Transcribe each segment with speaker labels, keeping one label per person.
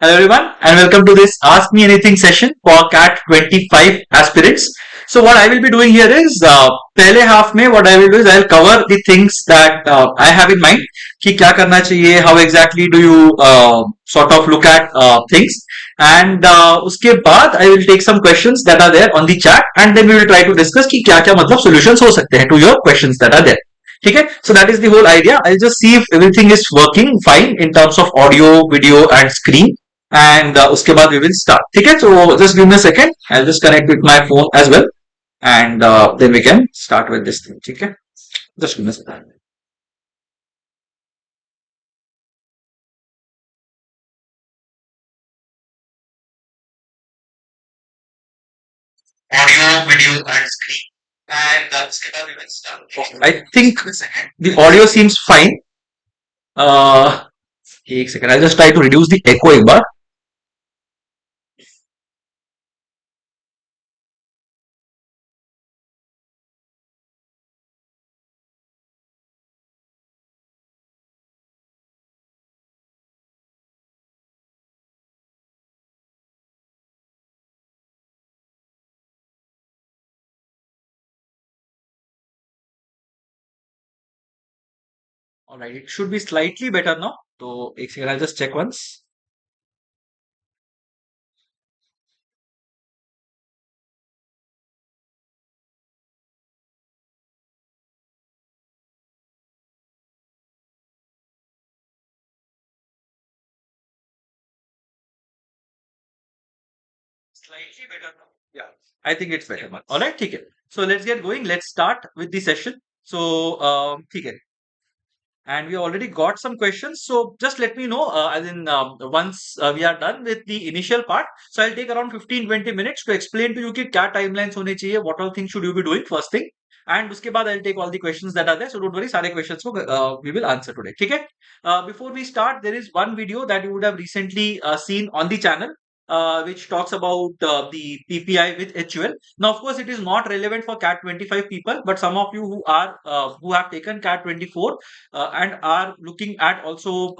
Speaker 1: Hello everyone and welcome to this Ask Me Anything session for CAT 25 aspirants. So what I will be doing here is पहले half में what I will do is I will cover the things that I have in mind कि क्या करना चाहिए, how exactly do you sort of look at things, and उसके बाद I will take some questions that are there on the chat and then we will try to discuss कि क्या क्या मतलब solutions हो सकते हैं to your questions that are there. ठीक है, so that is the whole idea. I'll just see if everything is working fine in terms of audio, video and screen. And उसके बाद वी विल स्टार्ट. ठीक है, so just give me a second. I'll just connect with my phone as well and then we can start with this thing. ठीक है, just give me a second. Audio, video and screen. And उसके बाद we will start. I think the audio seems fine. एक second, I'll just try to reduce the echo एक बार. Alright, it should be slightly better now. तो एक second, I'll just check once. Slightly better now. Yeah, I think it's better now. All right, ठीक है. So let's get going. Let's start with the session. So ठीक है. And we already got some questions. So just let me know as in once we are done with the initial part. So I'll take around 15-20 minutes to explain to you कि क्या timelines होने चाहिए, what all things should you be doing first thing. And उसके बाद I'll take all the questions that are there. So don't worry, सारे questions को we will answer today. ठीक है? Before we start, there is one video that you would have recently seen on the channel. Which talks about the PPI with HUL. Now, of course, it is not relevant for CAT 25 people, but some of you who have taken CAT 24 and are looking at also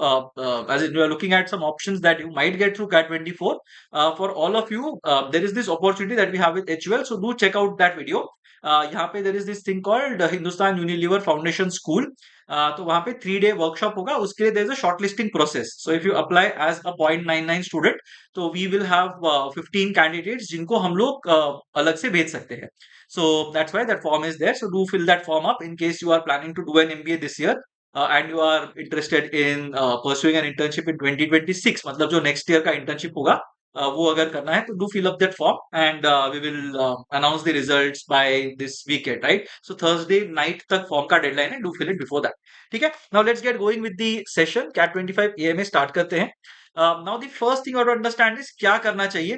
Speaker 1: as in you are looking at some options that you might get through CAT 24. For all of you, there is this opportunity that we have with HUL. So do check out that video. यहाँ पे there is this thing called Hindustan Unilever Foundation School. तो वहाँ पे 3-day workshop होगा. उसके लिए there is a shortlisting process. So if you apply as a 0.99 student, तो we will have 15 candidates जिनको हम लोग अलग से भेज सकते हैं. So that's why that form is there. So do fill that form up in case you are planning to do an MBA this year. And you are interested in pursuing an internship in 2026, मतलब जो next year का internship होगा वो अगर करना है तो do fill up that form and we will announce the results by this weekend, right? So Thursday night तक form का deadline है, do fill it before that. ठीक है, now let's get going with the session. CAT 25 AMA start करते हैं. Now the first thing you have to understand is क्या करना चाहिए.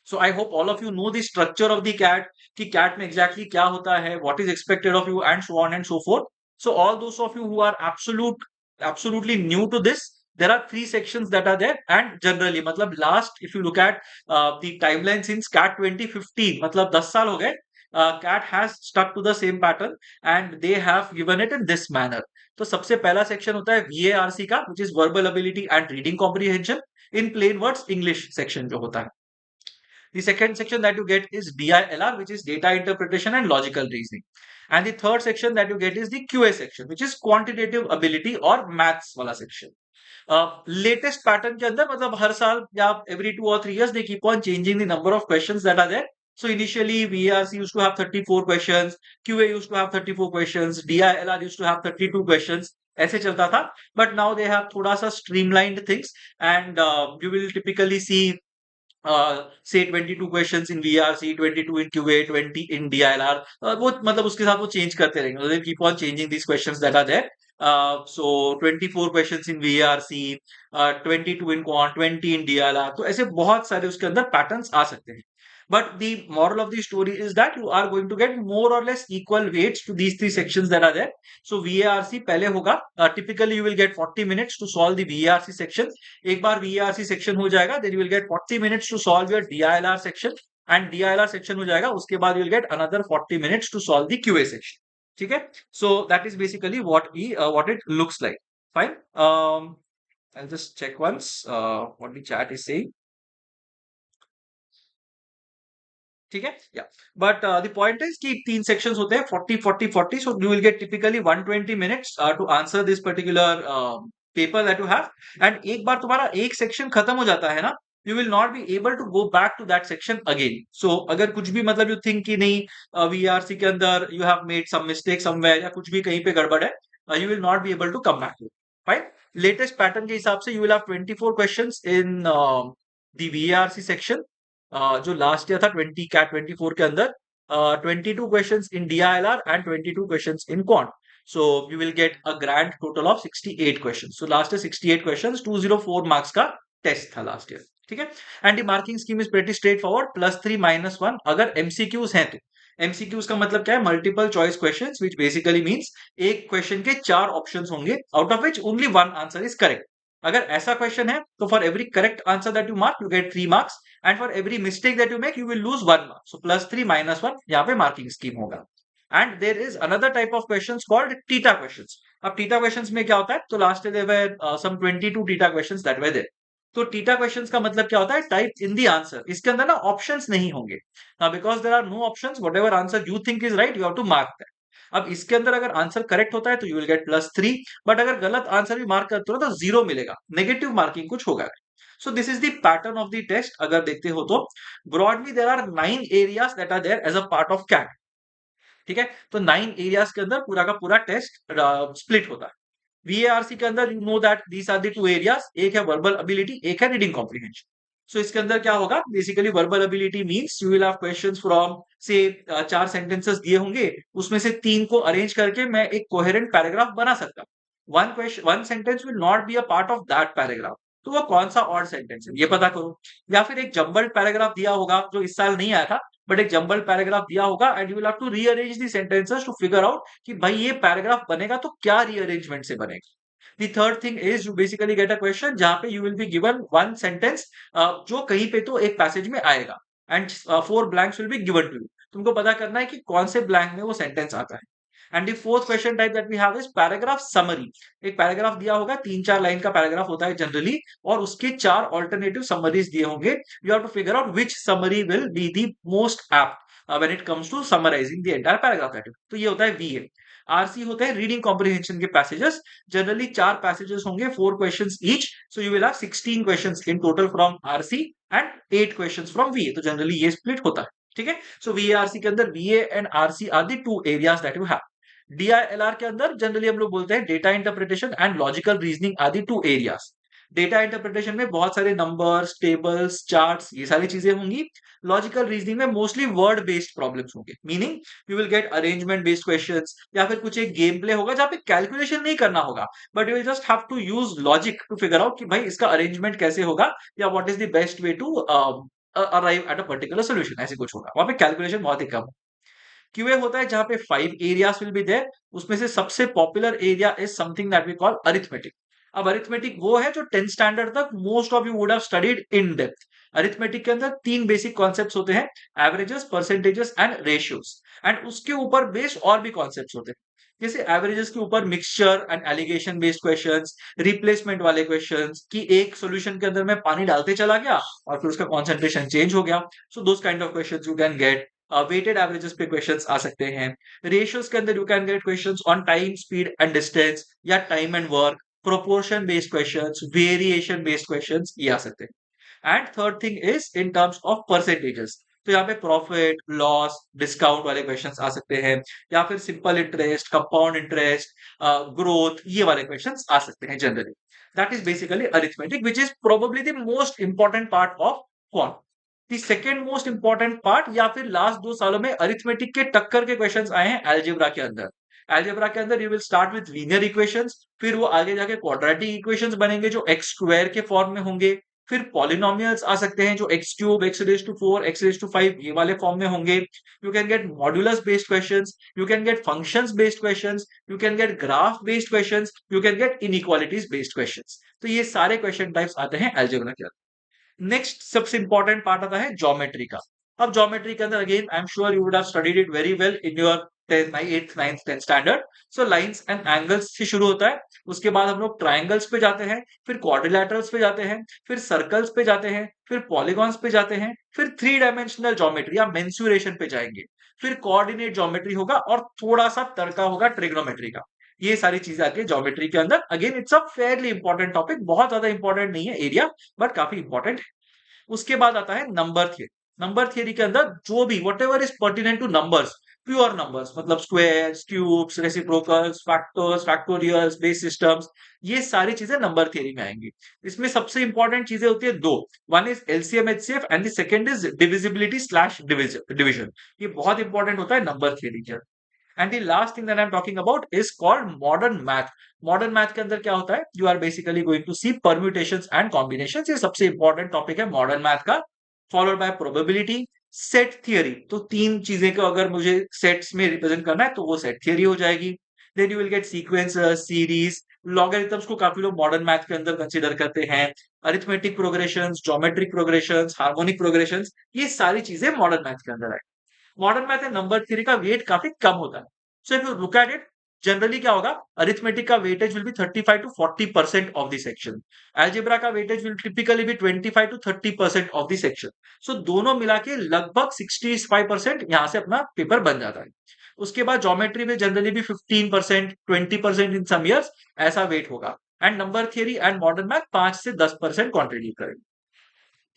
Speaker 1: So I hope all of you know the structure of the CAT, कि CAT में exactly क्या होता है, what is expected of you and so on and so forth. So all those of you who are absolutely new to this, there are 3 sections that are there and generally मतलब last if you look at the timeline since CAT 2015 मतलब 10 साल हो गए, CAT has stuck to the same pattern and they have given it in this manner. तो सबसे पहला section होता है VARC का, which is verbal ability and reading comprehension. In plain words, English section जो होता है. The second section that you get is DILR, which is data interpretation and logical reasoning. And the third section that you get is the QA section, which is quantitative ability or maths वाला section. Latest pattern के अंदर मतलब हर साल या every 2 or 3 years they keep on changing the number of questions that are there. So initially VARC used to have 34 questions, QA used to have 34 questions, DILR used to have 32 questions. ऐसे चलता था, but now they have थोड़ा सा streamlined things and you will typically see say 22 questions in VRC, 22 in QA, 20 in DILR. वो मतलब उसके साथ वो change करते रहेंगे. They keep on changing these questions that are there. So 24 questions in VRC, 22 in Quant, 20 in DILR. तो ऐसे बहुत सारे उसके अंदर patterns आ सकते हैं. But the moral of the story is that you are going to get more or less equal weights to these 3 sections that are there. So VARC पहले होगा. Typically you will get 40 minutes to solve the VARC section. एक बार VARC section हो जाएगा, then you will get 40 minutes to solve your DILR section. And DILR section हो जाएगा, उसके बाद you will get another 40 minutes to solve the QA section. ठीक है? So that is basically what it looks like. Fine. I'll just check once what the chat is saying. ठीक है या but the point is कि तीन sections होते हैं 40 40 40 so you will get typically 120 minutes to answer this particular paper that you have and एक बार तुम्हारा एक सेक्शन खत्म हो जाता है ना you will not be able to go back to that section again so अगर कुछ भी मतलब यू थिंक कि नहीं वीआरसी के अंदर you have made some mistake somewhere या कुछ भी कहीं पे गड़बड़ है you will not be able to come back to right latest pattern के हिसाब से you will have 24 questions in the VRC section जो लास्ट ईयर था 24 के अंदर 22 question in DILR and 22 question in quant so you will get a grand total of 68 question so last year 68 question 204 marks का test था last year ठीक है and the marking scheme is pretty straight forward +3 -1 अगर MCQs हैं तो MCQs का मतलब क्या है multiple choice questions which basically means एक क्वेश्चन के चार ऑप्शंस होंगे out of which only one answer is correct अगर ऐसा क्वेश्चन है तो for every correct answer that you mark you get 3 marks and for every mistake that you make you will lose 1 mark so +3 -1 यहाँ पे marking scheme होगा and there is another type of questions called theta questions अब theta questions में क्या होता है तो last year there were some 22 theta questions that were there तो थीटा क्वेश्चंस का मतलब क्या होता है टाइप इन द आंसर इसके अंदर ना ऑप्शंस नहीं होंगे because there are no options whatever answer you think is right you have to mark that अब इसके अंदर अगर आंसर करेक्ट होता है तो यू विल गेट +3 बट अगर गलत आंसर भी मार्क करते हो तो 0 मिलेगा नेगेटिव मार्किंग कुछ होगा so this is the pattern of the test अगर देखते हो तो broadly there are 9 areas that are there as a part of CAT ठीक है तो 9 areas के अंदर पूरा का पूरा टेस्ट स्प्लिट होता है VARC के अंदर you know that these are the two areas एक है वर्बल एबिलिटी एक है रीडिंग कॉम्प्रिहेंशन सो इसके अंदर क्या होगा basically verbal ability means you will have questions from से 4 सेंटेंसेस दिए होंगे उसमें से 3 को अरेंज करके मैं एक कोहेरेंट पैराग्राफ बना सकता हूं one sentence will not be a part of that paragraph तो वो कौन सा ऑड सेंटेंस है ये पता करो या फिर एक जंबल्ड पैराग्राफ दिया होगा जो इस साल नहीं आया था बट एक जंबल्ड पैराग्राफ दिया होगा and you will have to rearrange the sentences to figure out कि भाई ये पैराग्राफ बनेगा तो क्या रीअरेंजमेंट से बनेगा The third thing is you basically get a question जहां पे you will be given one sentence जो कहीं पे तो एक पैसेज में आएगा and 4 blanks will be given to you. तुमको पता करना है कि कौन से ब्लैंक में वो सेंटेंस आता है and the fourth question type that we have is paragraph summary एक पैराग्राफ दिया होगा 3-4 लाइन का पैराग्राफ होता है जनरली और उसके 4 ऑल्टरनेटिव समरीज दिए होंगे you have to figure out which summary will be the most apt when it comes to summarising the entire paragraph तो ये होता है VA RC होता है रीडिंग कॉम्प्रिहेंशन के पैसेजेस जनरली 4 पैसेजेस होंगे 4 questions each so you will have 16 questions in total from RC and 8 questions from VA तो generally ये स्प्लिट होता है ठीक है सो VARC के अंदर VA and RC are the two areas that you have DILR के अंदर जनरली हम लोग बोलते हैं data interpretation and logical reasoning are the two areas data interpretation में बहुत सारे नंबर्स टेबल्स चार्ट्स ये सारी चीजें होंगी लॉजिकल रीजनिंग में मोस्टली वर्ड बेस्ड प्रॉब्लम्स होंगे meaning you will gate arrangement based questions या फिर कुछ एक गेम प्ले होगा जहां पे कैलकुलेशन नहीं करना होगा but you will just have to use logic to figure out कि भाई इसका अरेंजमेंट कैसे होगा या what is the best way to arrive at a particular solution ऐसे कुछ होगा वहां पे कैलकुलेशन बहुत ही कम क्यूए होता है जहां पे 5 एरियाज विल बी देयर उसमें से सबसे popular area is something that we call arithmetic अब अरिथमेटिक वो है जो 10th स्टैंडर्ड तक most of you would have studied in depth arithmetic के अंदर 3 बेसिक कॉन्सेप्ट्स होते हैं averages percentages and ratios and उसके ऊपर बेस्ड और भी कॉन्सेप्ट्स होते हैं जैसे एवरेजेस के ऊपर mixture and allegation based questions replacement वाले क्वेश्चंस कि एक सॉल्यूशन के अंदर मैं पानी डालते चला गया और फिर उसका कॉन्सेंट्रेशन चेंज हो गया so those kind of questions you can get weighted averages पे क्वेश्चंस आ सकते हैं रेशियोज के अंदर you can get questions on time speed and distance या time and work proportion based questions variation based questions ये आ सकते हैं and third thing is in terms of percentages तो यहाँ पे प्रॉफिट लॉस डिस्काउंट वाले क्वेश्चंस आ सकते हैं या फिर simple interest compound interest growth ये वाले क्वेश्चंस आ सकते हैं generally that is basically arithmetic which is probably the most important part of quant the second most important part या फिर लास्ट 2 सालों में अरिथमेटिक के टक्कर के क्वेश्चंस आए हैं अलजेब्रा के अंदर अलजेब्रा के अंदर you will start with linear equations फिर वो आगे जाके क्वाड्रेटिक इक्वेशंस बनेंगे जो x स्क्वायर के फॉर्म में होंगे फिर पॉलिनोमियल्स आ सकते हैं जो x cube x raise to 4 x raise to 5 ये वाले फॉर्म में होंगे you can get modulus based questions you can get functions based questions you can get graph based questions you can get inequalities based questions तो ये सारे question types आते हैं algebra के अंदर नेक्स्ट सबसे इंपॉर्टेंट पार्ट आता है ज्योमेट्री का अब ज्योमेट्री के अंदर again I am sure you would have studied it very well in your 8th 9th 10th standard. So lines and angles से शुरू होता है, उसके बाद हम लोग ट्राइंगल्स पे जाते हैं, फिर क्वाड्रिलैटरल्स पे जाते हैं, फिर सर्कल्स पे जाते हैं, फिर पॉलीगॉन्स पे जाते हैं, फिर थ्री डायमेंशनल ज्योमेट्री या मेंसुरेशन पे जाएंगे, फिर कोऑर्डिनेट ज्योमेट्री होगा और थोड़ा सा तड़का होगा ट्रिग्नोमेट्री का। ये सारी चीजें आती है ज्योमेट्री के अंदर। Again it's a fairly important topic, बहुत ज्यादा इंपॉर्टेंट नहीं है एरिया, बट काफी इंपॉर्टेंट है। उसके बाद आता है नंबर थियरी। नंबर थियरी के अंदर जो भी whatever is pertinent to numbers, pure numbers मतलब squares, cubes, reciprocals, factors, factorials, base systems, ये सारी चीजें नंबर थियरी में आएंगी। इसमें सबसे इंपॉर्टेंट चीजें होती है दो, one is LCM HCF and the second is divisibility slash division. ये बहुत इंपॉर्टेंट होता है नंबर थियरी के। And the last thing that I am talking about is called modern math. Modern math के अंदर क्या होता है, you are basically going to see permutations and combinations. ये सबसे इंपॉर्टेंट टॉपिक है मॉडर्न मैथ का। Followed by probability, set theory. तो तीन चीजें को अगर मुझे सेट्स में रिप्रेजेंट करना है तो वो सेट थियरी हो जाएगी। Then you will get sequence, series, logarithms को काफी लोग मॉडर्न मैथ के अंदर कंसीडर करते हैं, arithmetic progressions, geometric progressions, harmonic progressions, ये सारी चीजें मॉडर्न मैथ के अंदर है। मॉडर्न मैथ में नंबर थ्योरी का वेट काफी कम होता है। So if you look at it, generally क्या होगा, अरिथमेटिक का weightage will be 35 to 40% of the section, algebra का weightage will typically be 25 to 30% of the section. So दोनों मिला के लगभग 65% यहां से अपना पेपर बन जाता है। उसके बाद ज्योमेट्री में जनरली भी 15%, 20% इन सम ईयर्स ऐसा वेट होगा। And number theory and modern math 5 से 10% कॉन्ट्रीब्यूट करेंगे।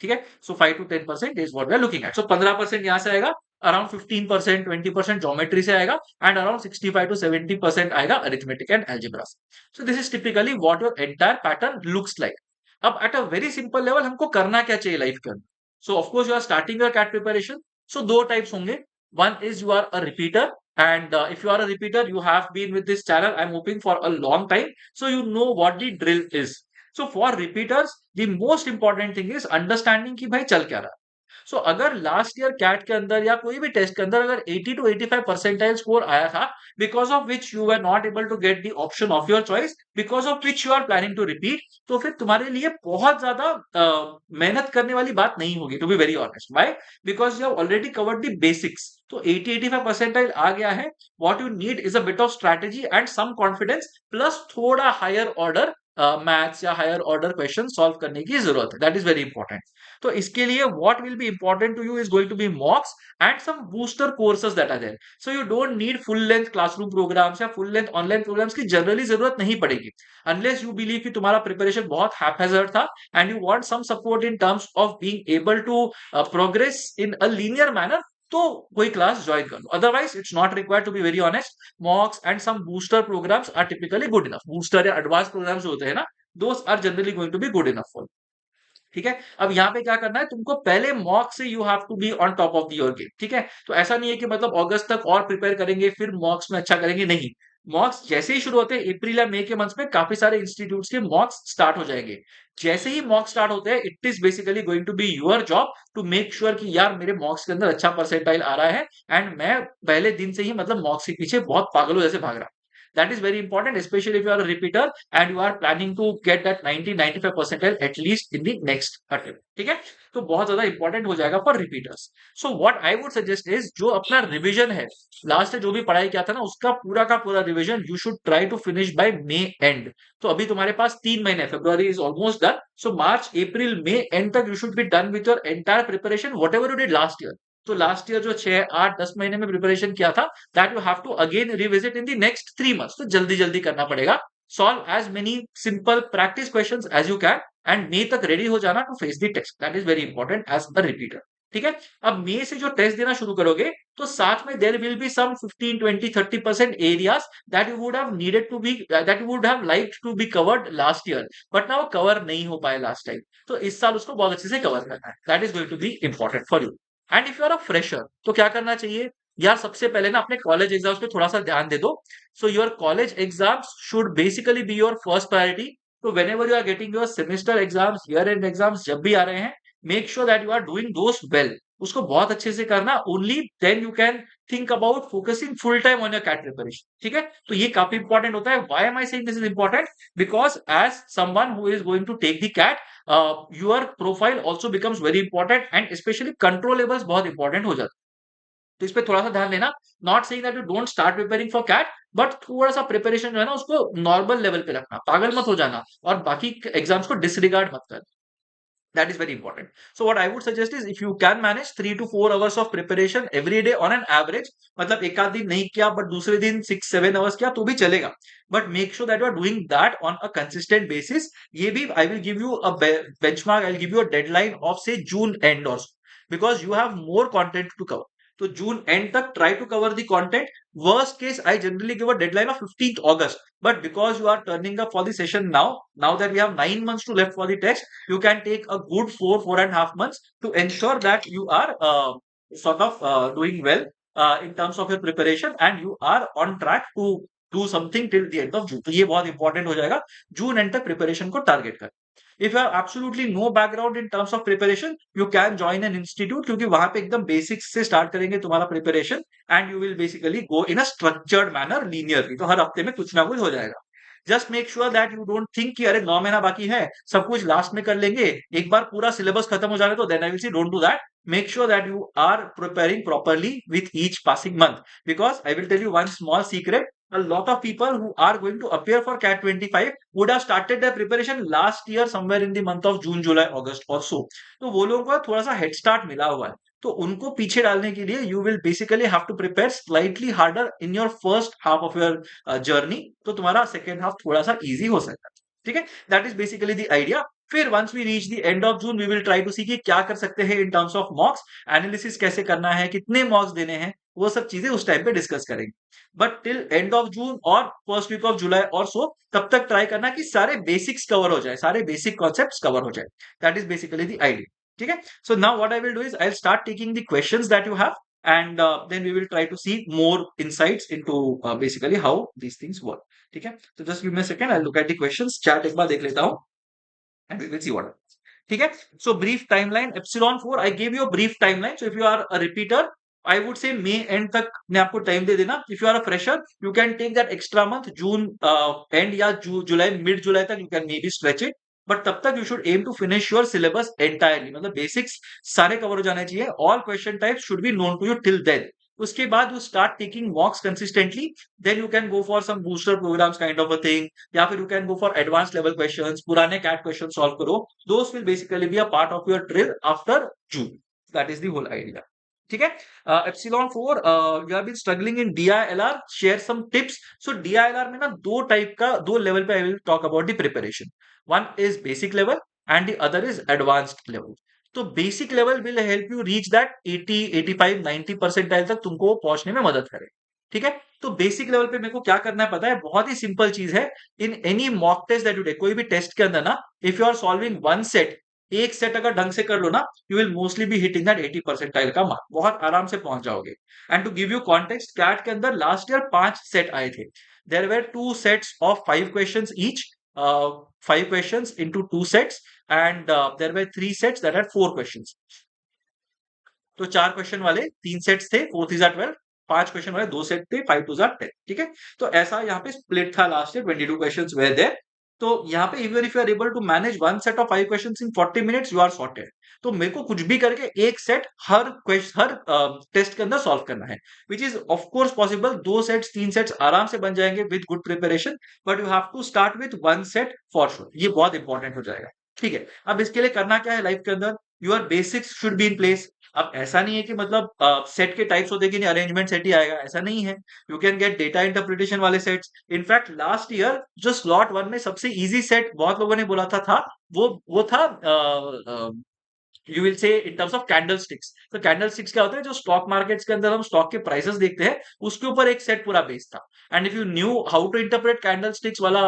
Speaker 1: ठीक है, so 5 to 10% is what we are looking at. So 15% यहां से आएगा, अराउंड 15%, 20% ज्योमेट्री से आएगा, एंड अराउंड 65 to 70% आएगा अरिथमेटिक एंड अलजेब्रा से। So this is typically what your entire pattern looks like. अब at a very simple level हमको करना क्या चाहिए लाइफ के अंदर। So of course you are starting your CAT preparation. So दो टाइप्स होंगे, one is you are a repeater, and if you are a repeater, you have been with this channel, I'm hoping, for a long time, so you know what the drill is. So for repeaters, the most important thing is understanding कि भाई चल क्या रहा है। सो अगर last year cat के अंदर या कोई भी टेस्ट के अंदर अगर 80 to 85 परसेंटाइल स्कोर आया था, because of which you are not able to get the option of your choice, because of which you are planning to repeat, तो फिर तुम्हारे लिए बहुत ज्यादा मेहनत करने वाली बात नहीं होगी, to be very honest. Why? Because you have already covered the basics. तो 80-85 परसेंटाइल आ गया है, what you need is a bit of strategy and some confidence, plus थोड़ा हायर ऑर्डर मैथ्स या हायर ऑर्डर क्वेश्चन सॉल्व करने की जरूरत है। That is very important. तो इसके लिए what will be important to you is going to be mocks and some booster courses that are there. So you don't need full length classroom programs या full length online programs की generally जरूरत नहीं पड़ेगी, unless you believe कि तुम्हारा preparation बहुत haphazard था and you want some support in terms of being able to progress in a linear manner, तो कोई क्लास ज्वाइन कर लो। Otherwise it's not required, to be very honest. Mocks and some booster programmes are typically good enough. Booster या advance programmes होते हैं ना, those are generally going to be good enough for. ठीक है, अब यहाँ पे क्या करना है तुमको, पहले मॉक से you have to be on top of your game. ठीक है, तो ऐसा नहीं है कि मतलब अगस्त तक और प्रिपेयर करेंगे फिर मॉक्स में अच्छा करेंगे, नहीं। मॉक्स जैसे ही शुरू होते हैं अप्रैल या मई के मंथ में काफी सारे इंस्टीट्यूट्स के मॉक्स स्टार्ट हो जाएंगे। जैसे ही मॉक स्टार्ट होते हैं, it is basically going to be your job to make sure कि यार मेरे मॉक्स के अंदर अच्छा परसेंटाइल आ रहा है, एंड मैं पहले दिन से ही मतलब मॉक्स के पीछे बहुत पागलों जैसे भाग रहा हूं। That is very important, especially if you are a repeater and you are planning to get that 90-95 percentile at least in the next attempt. ठीक है, तो बहुत ज्यादा इंपॉर्टेंट हो जाएगा for repeaters. So what I would suggest is, जो अपना revision है, लास्ट से जो भी पढ़ाई किया था ना, उसका पूरा का पूरा revision you should try to finish by May end. तो अभी तुम्हारे पास 3 महीने, February is almost done, so March April May end तक you should be done with your entire preparation, whatever you did last year. तो last year जो 6-8-10 महीने में प्रिपरेशन किया था, that you have to again revisit in the next 3 months। तो जल्दी जल्दी करना पड़ेगा। Solve as many simple practice questions as you can, and May तक रेडी हो जाना to face the test. That is very important as a repeater. ठीक है, अब मे से जो टेस्ट देना शुरू करोगे, तो साथ में there will be some 15-20-30% areas that you would have needed to be, that you would have liked to be covered last year, but now cover नहीं हो पाए लास्ट टाइम। तो इस साल उसको बहुत अच्छे से कवर करना है। That is going to be important for you. And if you are a fresher, तो क्या करना चाहिए यार, सबसे पहले ना अपने कॉलेज एग्जाम्स पे थोड़ा सा ध्यान दे दो। So your college exams should basically be your first priority. तो whenever you are getting your semester exams, year end exams जब भी आ रहे हैं, make sure that you are doing those well. उसको बहुत अच्छे से करना, only then you can think about focusing full time on your CAT preparation. ठीक है, तो ये काफी इंपॉर्टेंट होता है। Why am I saying this is important? Because as someone who is going to take the CAT, your profile also becomes very important, and especially controllables बहुत important हो जाता है। तो इस पे थोड़ा सा ध्यान देना। Not saying that you don't start preparing for CAT, but थोड़ा सा प्रिपरेशन जो है ना उसको नॉर्मल लेवल पे रखना, पागल मत हो जाना और बाकी एग्जाम्स को डिसरिगार्ड मत करना। That is very important. So what I would suggest is if you can manage 3 to 4 hours of preparation every day on an average, मतलब एक आध दिन नहीं किया बट दूसरे दिन 6-7 hours किया तो भी चलेगा, but make sure that you are doing that on a consistent basis. ये भी I will give you a benchmark, I will give you a deadline of say June end or so, because you have more content to cover. तो जून end तक try to cover the content. Worst case, I generally give a deadline of 15th August. But because you are turning up for the session now that we have 9 months to left for the test, you can take a good 4.5 months to ensure that you are sort of doing well in terms of your preparation, and you are on track to do something till the end of June. तो ये बहुत important हो जाएगा, June end तक preparation को target कर। If you have absolutely no background in terms of preparation, you can join an institute, क्योंकि वहां पे एकदम बेसिक्स से स्टार्ट करेंगे तुम्हारा preparation, and you will basically go in a structured manner linearly. तो हर हफ्ते में कुछ ना कुछ हो जाएगा। Just make sure that you don't think कि अरे 9 महीना बाकी है, सब कुछ लास्ट में कर लेंगे, एक बार पूरा सिलेबस खत्म हो जाने तो then I will see, don't do that. Make sure that you are preparing properly with each passing month, because I will tell you one small secret. A lot of people who are going to appear for CAT 25 would have started their preparation last year somewhere in the month of June, July, August or so. तो वो लोगों को थोड़ा सा head start मिला हुआ है, तो उनको पीछे डालने के लिए you will basically have to prepare slightly harder in your first half of your journey, तो तुम्हारा सेकेंड हाफ थोड़ा सा इजी हो सकता है। ठीक है, that is basically the idea. फिर once we reach the end of June, we will try to see कि क्या कर सकते हैं in terms of mocks, analysis कैसे करना है, कितने मॉक्स देने हैं, वो सब चीजें उस टाइम पे डिस्कस करेंगे। बट टिल एंड ऑफ जून और फर्स्ट वीक ऑफ जुलाई और सो, तब तक ट्राई करना कि सारे बेसिक्स कवर हो जाए, सारे बेसिक कॉन्सेप्ट्स कवर हो जाए। That is basically the idea. ठीक है, so now what I will do is I'll start taking the questions that you have, and then we will try to see more insights into basically how these things work. ठीक है, so just give me a second, I'll look at the questions, chat एक बार देख लेता हूँ, and we will see what happens. ठीक है, so brief timeline epsilon 4, I gave you a brief timeline, so if you are a repeater, I would say May end तक मैं आपको time दे देना। If you are a fresher, you can take that extra month, June end या जुलाई, mid जुलाई तक you can maybe stretch it, but तब तक you should aim to finish your syllabus entirely, मतलब basics सारे कवर हो जाने चाहिए, all question types should be known to you till then. उसके बाद you start taking mocks consistently, then you can go for some booster programs kind of a thing, या फिर you can go for advance level questions, पुराने CAT question solve करो, those will basically be a part of your drill after June. That is the whole idea. ठीक है, epsilon 4, you have been struggling in DILR, share some tips. So DILR में ना दो type का, दो level पे I will talk about the preparation. One is basic level and the other is advanced level. तो basic level will help you reach that 80, 85, 90 percentile तक तुमको पहुंचने में मदद करे। ठीक है, तो बेसिक लेवल पे मेरे को क्या करना है पता है, बहुत ही सिंपल चीज है। In any mock test that you take, कोई भी टेस्ट के अंदर ना, if you are solving one set, एक सेट अगर ढंग से कर लो ना, you will mostly be hitting that 80 percentile का मार्क, बहुत आराम से पहुंच जाओगे। And to give you context, CAT के अंदर लास्ट ईयर 5 सेट आए थे। There were 2 sets of 5 questions each, 5 questions into 2 sets, and there were 3 sets that had 4 questions. तो 4 क्वेश्चन वाले 3 सेट्स थे, 4 3 12, 5 क्वेश्चन वाले 2 सेट थे, 5 2 10। ठीक है, तो ऐसा यहाँ पे स्प्लिट था last year, 22 questions were there. तो यहाँ पे even if you are able to manage one set of 5 questions in 40 minutes, you are sorted. तो मेरे को कुछ भी करके एक सेट हर टेस्ट के अंदर सॉल्व करना है, which is of course possible. 2 sets 3 sets आराम से बन जाएंगे with good preparation, but you have to start with one set for sure, ये बहुत इंपॉर्टेंट हो जाएगा। ठीक है, अब इसके लिए करना क्या है लाइफ के अंदर, your basics should be in place. अब ऐसा नहीं है कि मतलब सेट के टाइप्स होते कि नहीं अरेंजमेंट सेट ही आएगा, ऐसा नहीं है। You can gate data interpretation वाले सेट्स। इनफैक्ट लास्ट ईयर जो स्लॉट 1 में सबसे इजी सेट बहुत लोगों ने बोला था वो था you will say in terms of candle sticks. तो कैंडल स्टिक्स क्या होता है, जो स्टॉक मार्केट्स के अंदर हम स्टॉक के प्राइसेस देखते हैं, उसके ऊपर एक सेट पूरा बेस था। And if you knew how to interpret candle sticks वाला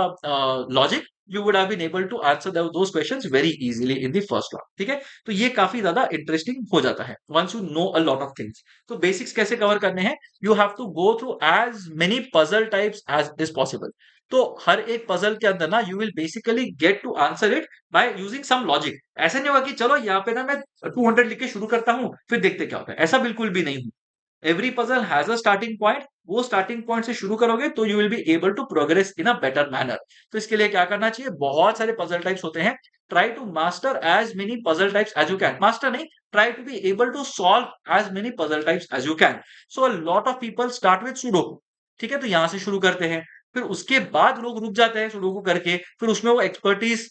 Speaker 1: logic, you would have been able to answer those questions very easily in the first round। ठीक है, तो ये काफी ज्यादा इंटरेस्टिंग हो जाता है once you know a lot of things। तो बेसिक्स कैसे कवर करने हैं, you have to go through as many puzzle types as is possible। तो हर एक पजल के अंदर ना you will basically get to answer it by using some logic। ऐसा नहीं होगा कि चलो यहाँ पे ना मैं 200 लिख के शुरू करता हूँ फिर देखते क्या होता है, ऐसा बिल्कुल भी नहीं। Every puzzle has a starting point, वो स्टार्टिंग पॉइंट से शुरू करोगे तो you will be able to progress in a better manner. तो इसके लिए क्या करना चाहिए, बहुत सारे पजल टाइप्स होते हैं, try to master as many puzzle types as you can, master नहीं, try to be able to solve as many puzzle types as you can. So a lot of people start with sudoku, ठीक है, तो यहां से शुरू करते हैं, फिर उसके बाद लोग रुक जाते हैं सुडोकू करके, फिर उसमें वो एक्सपर्टीज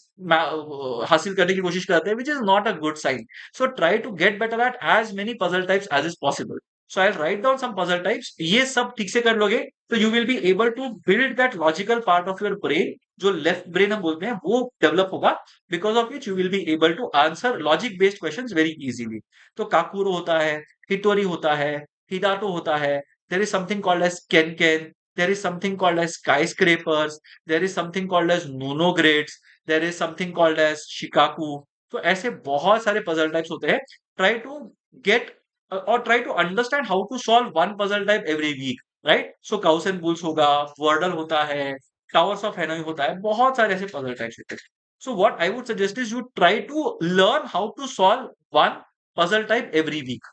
Speaker 1: हासिल करने की कोशिश करते हैं, which is not a good sign. So try to get better at as many puzzle types as is possible. So I'll write down some puzzle types. ये सब ठीक से कर लोगे तो you will be able to build that logical part of your brain, जो left brain हम बोलते हैं, वो develop होगा, because of which you will be able to answer logic based questions very easily. तो काकुरो होता है, हिटोरी होता है, हिडाटो होता है, there is something called as kenken, there is something called as skyscrapers, there is something called as nonogrades, there is something called as shikaku. तो ऐसे बहुत सारे पजल टाइप्स होते हैं, ट्राई टू गेट और try to understand how to solve one puzzle type every week, right. So cows and bulls होगा, Wordle होता है, टावर्स ऑफ हेनोई होता है, बहुत सारे ऐसे पजल टाइप्स होते हैं। So what I would suggest is you try to learn how to solve one puzzle type every week.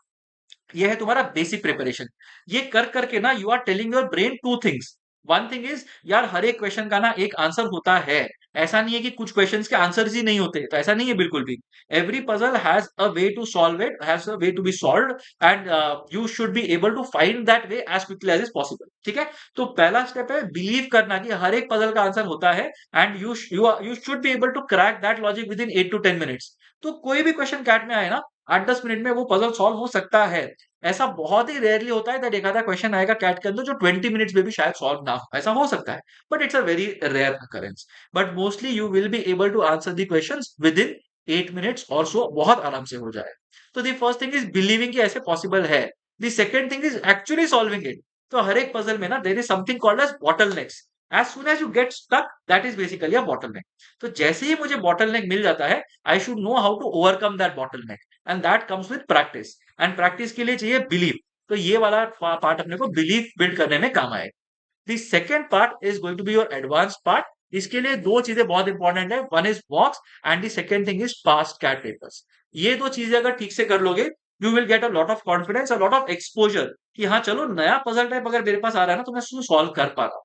Speaker 1: ये है तुम्हारा बेसिक प्रिपरेशन। ये कर करके ना you are telling your brain two things. One thing is, यार हर एक क्वेश्चन का ना एक आंसर होता है, ऐसा नहीं है कि कुछ क्वेश्चंस के आंसर्स ही नहीं होते, तो ऐसा नहीं है बिल्कुल भी। Every puzzle has a way to solve it, has a way to be solved, and you should be able to find that way as quickly as is possible, ठीक है। तो पहला स्टेप है बिलीव करना कि हर एक पजल का answer होता है, and you should be able to crack that logic within 8 to 10 minutes. तो कोई भी क्वेश्चन कैट में आए ना, 8-10 मिनट में वो पजल सॉल्व हो सकता है। ऐसा बहुत ही रेयरली होता है दैट एक आधा क्वेश्चन आएगा कैट के अंदर जो 20 मिनट्स में भी शायद सॉल्व ना हो, ऐसा हो सकता है, but it's a very rare occurrence. But mostly you will be able to answer the questions within 8 minutes or so, बहुत आराम से हो जाए। तो the first thing is believing कि ऐसे पॉसिबल है। The second thing is actually solving it. तो हर एक पजल में ना there is something called as bottlenecks. As soon as you get stuck, that is basically a bottleneck. तो जैसे ही मुझे बॉटलनेक मिल जाता है, I should know how to overcome that bottleneck, and that comes with practice. And practice के लिए चाहिए बिलीव। तो ये वाला पार्ट अपने को बिलीफ बिल्ड करने में काम आएगा। The second part is going to be your advance part. इसके लिए दो चीजें बहुत इंपॉर्टेंट है, one is box and the second thing is past CAT papers. ये दो चीजें अगर ठीक से कर लोगे, you will get a lot of confidence, a lot of exposure, कि हाँ चलो नया पजल टाइप अगर मेरे पास आ रहा है ना तो मैं उसको सॉल्व कर पा रहा हूँ।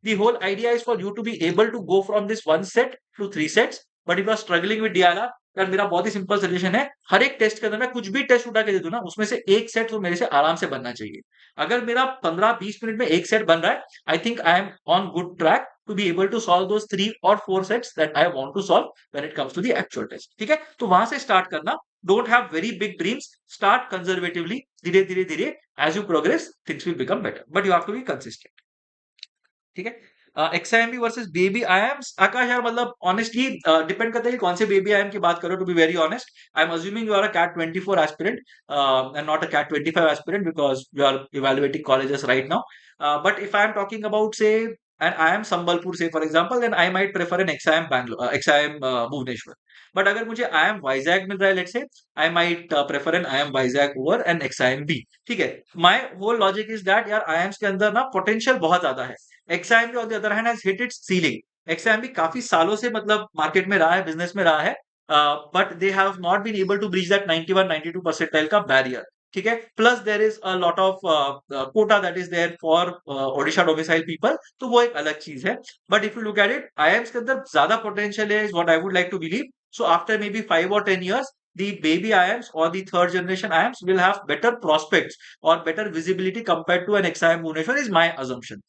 Speaker 1: The whole idea is for you to be able to go from this one set to 3 sets. But if you are struggling with DLR, यार मेरा बहुत ही सिंपल सजेशन है, हर एक टेस्ट के अंदर मैं कुछ भी टेस्ट उठा के दे दूं ना, उसमें से एक सेट तो मेरे से आराम से बनना चाहिए। अगर मेरा 15-20 मिनट में एक सेट बन रहा है, I think I am on good track to be able to solve those 3 or 4 sets that I want to solve when it comes to the actual test, ठीक है। तो वहां से स्टार्ट करना, don't have very big dreams, start conservatively, धीरे धीरे धीरे, as you progress things will become better, but you have to be consistent, ठीक है। एक्सआईएमबी वर्सेस बेबी आईएम्स, आकाश यार मतलब ऑनेस्टली डिपेंड करता है कि कौन से बेबी आईएम की बात करो। To be very honest, I am assuming you are a CAT 24 aspirant and not a CAT 25 aspirant because you are evaluating colleges right now. But if I am talking about say and I am Sambalpur से for example, then I might prefer an XIM Bangalore, XIM Bhubaneswar. But अगर मुझे IIM Vizag मिल रहा है, let's say, I might prefer an IIM Vizag over N XIM B, ठीक है। My whole logic is that यार IIMs के अंदर ना पोटेंशियल बहुत ज्यादा है। XIMB on the other hand has hit its ceiling. XIMB काफी सालों से मतलब मार्केट में रहा है, बिजनेस में रहा है, but they have not been able to breach that 91-92 percentile का बैरियर, ठीक है। Plus there is a lot of quota that is there for Odisha domicile people, तो वो एक अलग चीज है। But if you look at it, IIMs के अंदर ज्यादा पोटेंशियल है, is what I would like to believe. So after maybe 5 or 10 years, the baby IIMs or the third generation IIMs will have better prospects or better visibility compared to an XIM Bhubaneswar, is my assumption.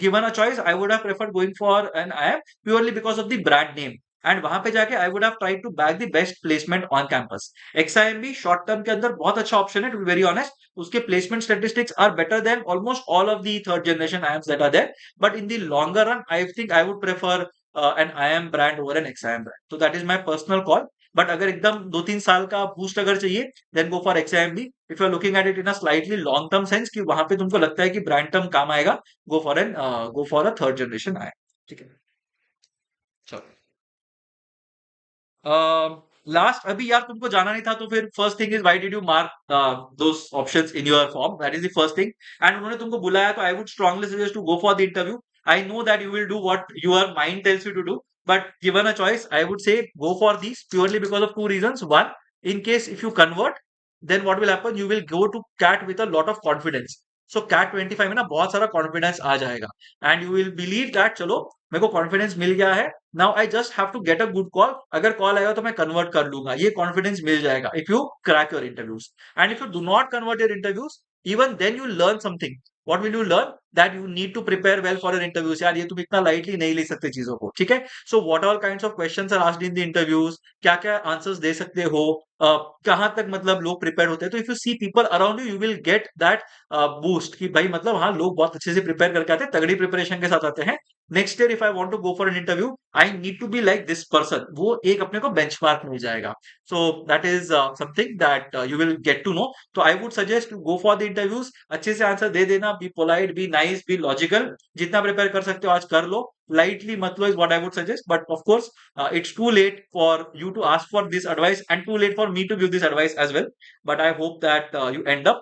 Speaker 1: Given a choice, I would have preferred going for an IIM purely because of the brand name. And वहां पे जाके I would have tried to bag the best placement on campus. XIMB short term के अंदर बहुत अच्छा option है, to be very honest. उसके placement statistics are better than almost all of the third generation IIMs that are there, but in the longer run I think I would prefer an IIM brand over an XIM brand. So that is my personal call. बट अगर एकदम 2-3 साल का boost अगर चाहिए, then go for XIMB। If you are looking at it in a slightly long term sense कि वहां पे तुमको लगता है कि ब्रांड टर्म काम आएगा, गो फॉर अ थर्ड जनरेशन आए, ठीक है। चलो लास्ट, अभी यार तुमको जाना नहीं था तो फिर first thing is why did you mark those options in your form, that is the first thing. And उन्होंने तुमको बुलाया तो I would strongly suggest to go for the interview. I know that you will do what your mind tells you to do, but given a choice I would say go for these purely because of two reasons. One, in case if you convert, then what will happen, you will go to CAT with a lot of confidence. So CAT 25 में ना बहुत सारा confidence आ जाएगा, and you will believe that चलो मेरे को confidence मिल गया है, now I just have to get a good call, अगर कॉल आएगा तो मैं कन्वर्ट कर लूंगा, ये कॉन्फिडेंस मिल जाएगा if you crack your interviews. And if you do not convert your interviews, even then you learn something. What will you learn, that you need to prepare well for your interviews. यार ये तुम इतना lightly नहीं ले सकते चीजों को, ठीक है. So what all kinds of questions are asked in the interviews, क्या क्या आंसर्स दे सकते हो, कहां तक मतलब लोग प्रिपेयर होते हैं. तो if you see people around you, you will get that boost कि भाई मतलब हाँ लोग बहुत अच्छे से प्रिपेयर करके आते हैं, तगड़ी प्रिपरेशन के साथ आते हैं. Next year if I want to go for an interview, I need to be like this person, वो एक अपने को बेंचमार्क मिल जाएगा. So that is something that you will get to know. तो I would suggest to go for the interviews, अच्छे से answer दे देना, be polite, be nice, be logical, जितना प्रिपेयर कर सकते हो आज कर लो, lightly मत लो, is what I would suggest. But of course, it's too late for you to ask for this advice and too late for me to give this advice as well. But I hope that you end up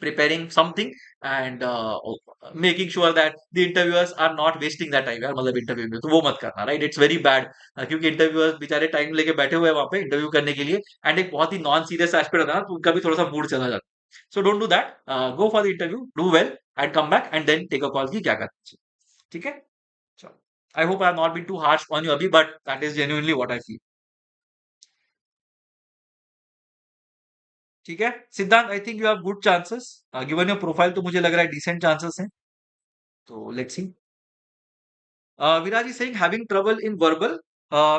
Speaker 1: preparing something and making sure that the interviewers are not wasting that time. यार मतलब interview में तो वो मत करना, right. It's very bad, क्योंकि interviewers बेचारे time लेके बैठे हुए हैं वहां पे इंटरव्यू करने के लिए, एंड एक बहुत ही नॉन सीरियस एस्पेक्ट होता है ना, तो उनका भी थोड़ा सा मूड चला जाता है. So don't do that, go for the interview, do well and come back and then take a call की क्या करना चाहिए, ठीक है. चलो, I hope I have not been too harsh on you अभी, but that is genuinely what I feel. ठीक है Siddhant, I think you have good chances, given your profile तो मुझे लग रहा है डिसेंट चांसेस हैं. तो let's C. Viraj is saying having trouble in verbal,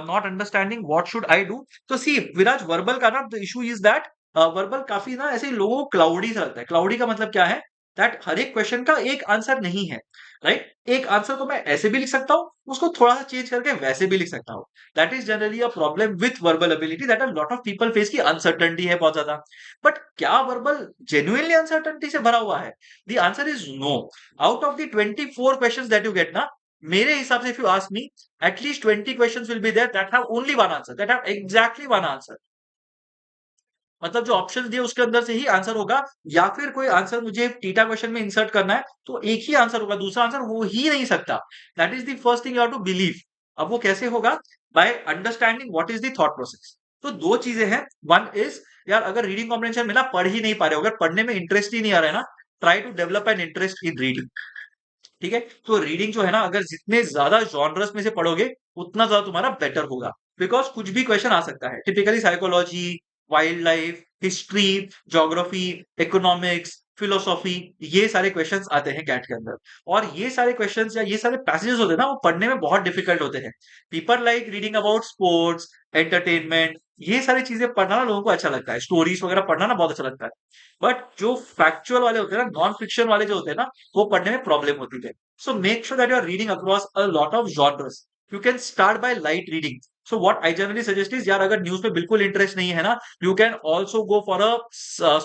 Speaker 1: not understanding what should I do. तो see विराज, verbal का ना the issue is that verbal काफी ना ऐसे लोगों को क्लाउडी सा लगता है. क्लाउडी का मतलब क्या है, दैट हर एक क्वेश्चन का एक आंसर नहीं है, राइट. एक आंसर को मैं ऐसे भी लिख सकता हूँ, उसको थोड़ा सा चेंज करके वैसे भी लिख सकता हूँ. That is generally a problem with verbal ability, that a lot of people face की अनसर्टनिटी है बहुत ज्यादा. बट क्या वर्बल जेन्युइनली अनसर्टनिटी से भरा हुआ है? The answer is no. Out of the 24 questions that you get ना, मेरे हिसाब से if you ask me, at least 20 questions will be there that have only one answer, that have exactly one answer. मतलब जो ऑप्शंस दिए उसके अंदर से ही आंसर होगा, या फिर कोई आंसर मुझे थीटा क्वेश्चन में इंसर्ट करना है तो एक ही आंसर होगा, दूसरा आंसर हो ही नहीं सकता. That is the first thing you have to believe. अब वो कैसे होगा? By understanding what is the thought process. तो दो चीजें हैं. वन इज, यार अगर रीडिंग कॉम्प्रिहेंशन में ना पढ़ ही नहीं पा रहे हो, अगर पढ़ने में इंटरेस्ट ही नहीं आ रहा है ना, try to develop an interest in reading. ठीक है. तो रीडिंग जो है ना, अगर जितने ज्यादा जॉनरस में से पढ़ोगे उतना ज्यादा तुम्हारा बेटर होगा, बिकॉज कुछ भी क्वेश्चन आ सकता है. Typically psychology, wild life, history, geography, economics, philosophy, ये सारे क्वेश्चंस आते हैं कैट के अंदर. और ये सारे क्वेश्चंस या ये सारे पैसेजेस होते हैं ना, वो पढ़ने में बहुत डिफिकल्ट होते हैं. People like reading about sports, entertainment, ये सारी चीजें पढ़ना ना लोगों को अच्छा लगता है, स्टोरीज वगैरह पढ़ना ना बहुत अच्छा लगता है. बट जो फैक्चुअल वाले होते हैं ना, नॉन फिक्शन वाले जो होते हैं ना, वो पढ़ने में प्रॉब्लम होती है. So make sure that you are reading across a lot of genres. You can start by light reading. So what I generally suggest is, यार अगर न्यूज में बिल्कुल इंटरेस्ट नहीं है ना, you can also go for a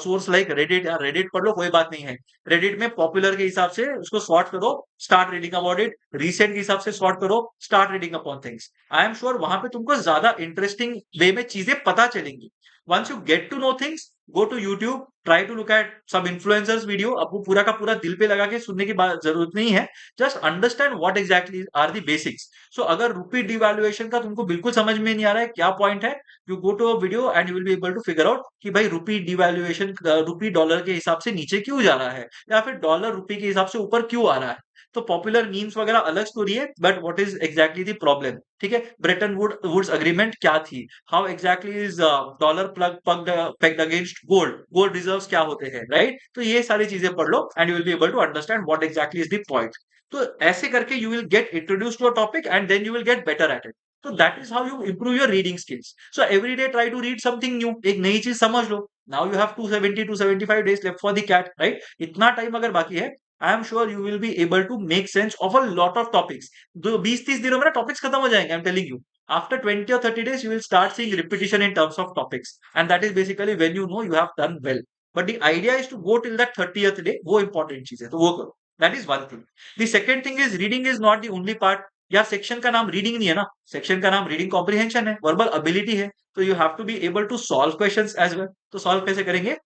Speaker 1: source like Reddit. यार Reddit पढ़ लो, कोई बात नहीं है. Reddit में पॉपुलर के हिसाब से उसको सॉर्ट करो, start reading about it. Recent के हिसाब से सॉर्ट करो, start reading upon things. I am sure वहां पे तुमको ज्यादा इंटरेस्टिंग वे में चीजें पता चलेंगी. Once you get to know things, go to YouTube, try to look at some influencers video. अब वो पूरा का पूरा दिल पे लगा के सुनने की बात जरूरत नहीं है. Just understand what exactly are the basics. So अगर रुपी डिवैल्यूएशन का तुमको बिल्कुल समझ में नहीं आ रहा है क्या पॉइंट है, you go to a video and you will be able to figure out कि भाई रुपी डिवैल्यूएशन, रुपी डॉलर के हिसाब से नीचे क्यों जा रहा है, या फिर डॉलर रुपी के हिसाब से ऊपर क्यों आ रहा है. तो पॉपुलर मीम्स वगैरह अलग स्टोरी है, but what is exactly the problem. ठीक है. ब्रेटन वुड्स अग्रीमेंट क्या थी, how exactly is dollar pegged against gold, gold reserves क्या होते हैं, राइट. तो ये सारी चीजें पढ़ लो and you will be able to understand what exactly is the point. तो ऐसे करके you will get introduce to a topic and then you will get better at it. So that is how you improve your reading skills. So every day try to read something new. एक नई चीज समझ लो. Now you have 270 to 75 days left for the cat, right? इतना time अगर बाकी है, I am sure you will be able to make sense of a lot of topics. 20-30 दिनों में ना टॉपिक्स खत्म हो जाएंगे. I'm telling you. After 20 or 30 days, you will start seeing repetition in terms of topics, and that is basically when you know you have done well. But the idea is to go till that 30th day. वो important चीज है, तो वो करो. That is one thing. The second thing is reading is not the only part. यार section का नाम reading नहीं है ना, सेक्शन का नाम रीडिंग कॉम्प्रिहेंशन है, वर्बल एबिलिटी है. तो you have to be able to solve questions as well. तो सॉल्व कैसे करेंगे?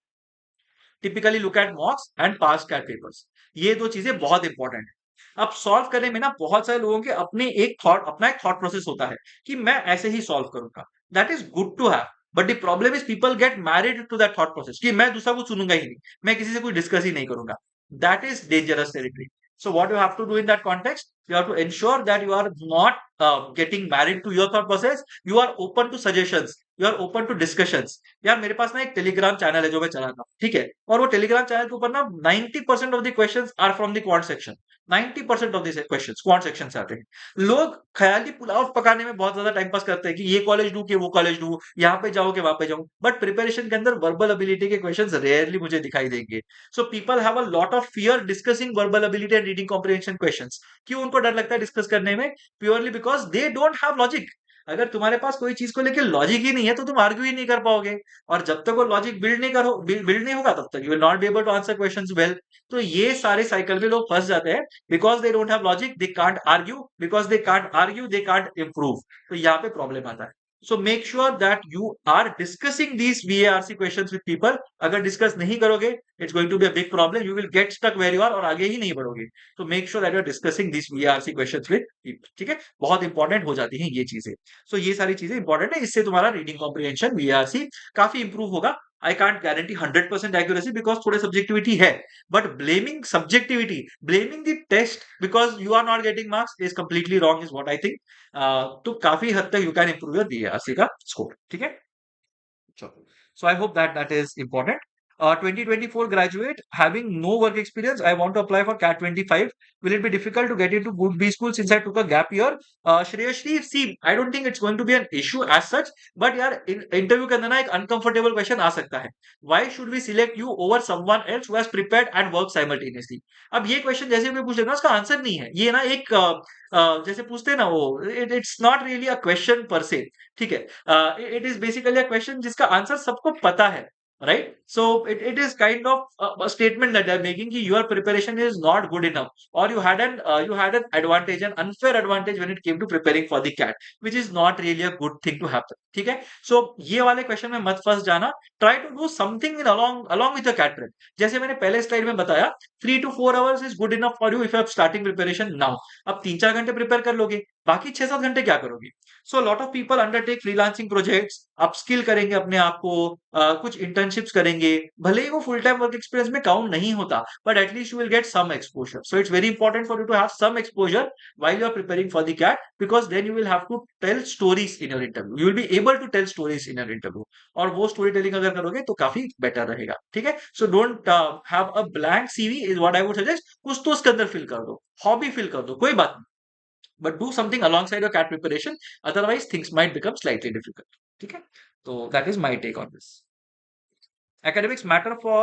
Speaker 1: Typically look at mocks and past CAT papers. ये दो चीजें बहुत इंपॉर्टेंट है. अब सॉल्व करने में ना बहुत सारे लोगों के अपना एक थॉट प्रोसेस होता है कि मैं ऐसे ही सॉल्व करूंगा. That is good to have. But the problem is people get married to that thought process कि मैं दूसरा कुछ सुनूंगा ही नहीं, मैं किसी से कुछ डिस्कस ही नहीं करूंगा. That is dangerous territory. So what you have to do in that context, you have to ensure that you are not getting married to your thought process. You are open to suggestions. You are open to discussions. यार मेरे पास ना एक Telegram channel है जो मैं चलाता हूँ, ठीक है, और वो टेलीग्राम चैनल के ऊपर ना 90% of the questions are from the quant section. 90% of the questions quant section से आते हैं. लोग ख्याली पुलाव पकाने में बहुत ज्यादा टाइम पास करते हैं कि ये कॉलेज डू कि वो कॉलेज डू, यहाँ पे जाओ कि वहां पे जाऊं, बट प्रिपरेशन के अंदर वर्बल एबिलिटी के क्वेश्चंस रेयरली मुझे दिखाई देंगे. So people have a lot of fear discussing verbal ability and reading comprehension questions. क्यों उनको डर लगता है डिस्कस करने में? Purely because they don't have logic. अगर तुम्हारे पास कोई चीज को लेकर लॉजिक ही नहीं है तो तुम आर्ग्यू ही नहीं कर पाओगे, और जब तक वो लॉजिक बिल्ड नहीं होगा तब तक you will not be able to answer questions well. तो ये सारे साइकिल में लोग फंस जाते हैं. Because they don't have logic they can't argue, because they can't argue they can't improve. तो यहाँ पे प्रॉब्लम आता है. So make sure that you are discussing these VARC questions with people. अगर डिस्कस नहीं करोगे it's going to be a big problem. You will get stuck where you are और आगे ही नहीं बढ़ोगे. तो make sure that you are discussing this VARC questions with people. ठीक है, बहुत इंपॉर्टेंट हो जाती हैं ये चीजें. सो ये सारी चीजें इंपॉर्टेंट है. इससे तुम्हारा रीडिंग कॉम्प्रिहेंशन VARC काफी इंप्रूव होगा. I can't guarantee 100% accuracy because थोड़े सब्जेक्टिविटी है, but blaming subjectivity, blaming the test because you are not getting marks is completely wrong is what I think. तो काफी हद तक you can improve your BARC का score. ठीक है, चलो. So I hope that that is important. 2024 graduate having no work experience. I want to apply for CAT 25. Will it be difficult to get into good B school since I took a gap year? Shreyashri, see, I don't think it's going to be an issue as such. But यार interview के अंदर ना एक uncomfortable question आ सकता है. Why should we select you over someone else who has prepared and worked simultaneously? अब ये question जैसे भी पूछ लेना उसका आंसर नहीं है. ये ना एक जैसे पूछते हैं ना वो, it's not really a question पर से. ठीक है, it is basically a question जिसका आंसर सबको पता है. Right, so it is kind of a statement that they're making कि your preparation is not good enough, or you had an advantage, an unfair advantage when it came to preparing for the CAT, which is not really a good thing to happen. ठीक है, so ये वाले question में मत फंस जाना. Try to do something in along with the CAT prep. जैसे मैंने पहले स्लाइड में बताया 3 to 4 hours is good enough for you if you are starting preparation now. अब 3-4 घंटे प्रिपेयर कर लोगे, बाकी 6-7 घंटे क्या करोगे? So lot of people undertake freelancing projects, upskill करेंगे अपने आप को, कुछ इंटर्नशिप्स करेंगे. भले ही वो फुल टाइम वर्क एक्सपीरियंस में काउंट नहीं होता, but at least you will get some exposure. So it's very important for you to have some exposure while you are preparing for the CAT, because then you will have to tell stories in your interview. You will be able to tell stories in your interview. और वो story telling अगर करोगे तो काफी better रहेगा. ठीक है, so don't have a blank CV is what I would suggest. कुछ तो उसके अंदर फिल कर दो, हॉबी फिल कर दो, कोई बात नहीं, but do something alongside your CAT preparation. Otherwise things might become slightly difficult. ठीक है, तो that is my take on this. Academics matter for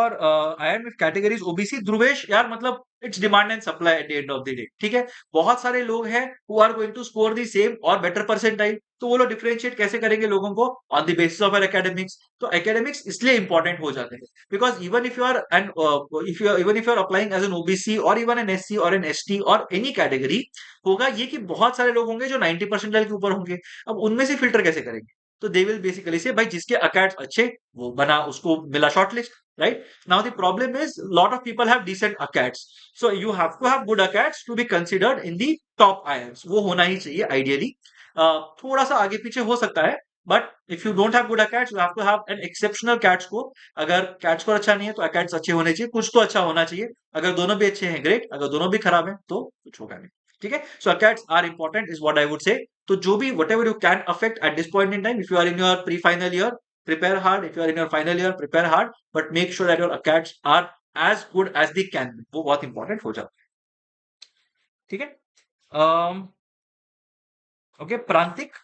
Speaker 1: I am if categories OBC. Dhruvesh यार, मतलब it's demand and supply at the end of the day. ठीक है, बहुत सारे लोग हैं who are going to score the same or better percentile. तो वो लोग डिफरेंशिएट कैसे करेंगे लोगों को? On the basis of academics. तो एकेडमिक्स इसलिए इंपॉर्टेंट हो जाते हैं because even if you are an even if you are applying as an OBC or even an SC or N ST और एनी कैटेगरी, होगा ये कि बहुत सारे लोग होंगे जो 90 परसेंटाइल के ऊपर होंगे. अब उनमें से फिल्टर कैसे करेंगे? तो दे विल बेसिकली से भाई जिसके अकैट्स अच्छे वो बना, उसको मिला shortlist. Right, now the problem is lot of people have decent acads. So you have to have good acads to be considered in the top IIMs. वो होना ही चाहिए आइडियली. थोड़ा सा आगे पीछे हो सकता है, but if you don't have good acads you have to have an exceptional CAT score. अगर कैट स्कोर अच्छा नहीं है तो अकैट्स अच्छे होने चाहिए, कुछ तो अच्छा होना चाहिए. अगर दोनों भी अच्छे हैं ग्रेट, अगर दोनों भी खराब हैं तो कुछ होगा नहीं. ठीक है, so acads are important is what I would say. तो जो भी whatever you can affect at this point in time, if you are in your pre-final year, prepare hard. If you are in your final year, prepare hard, but make sure that your ACATs are as good as they can be. वो बहुत important हो जाता है. ठीक है, okay. प्रांतिक,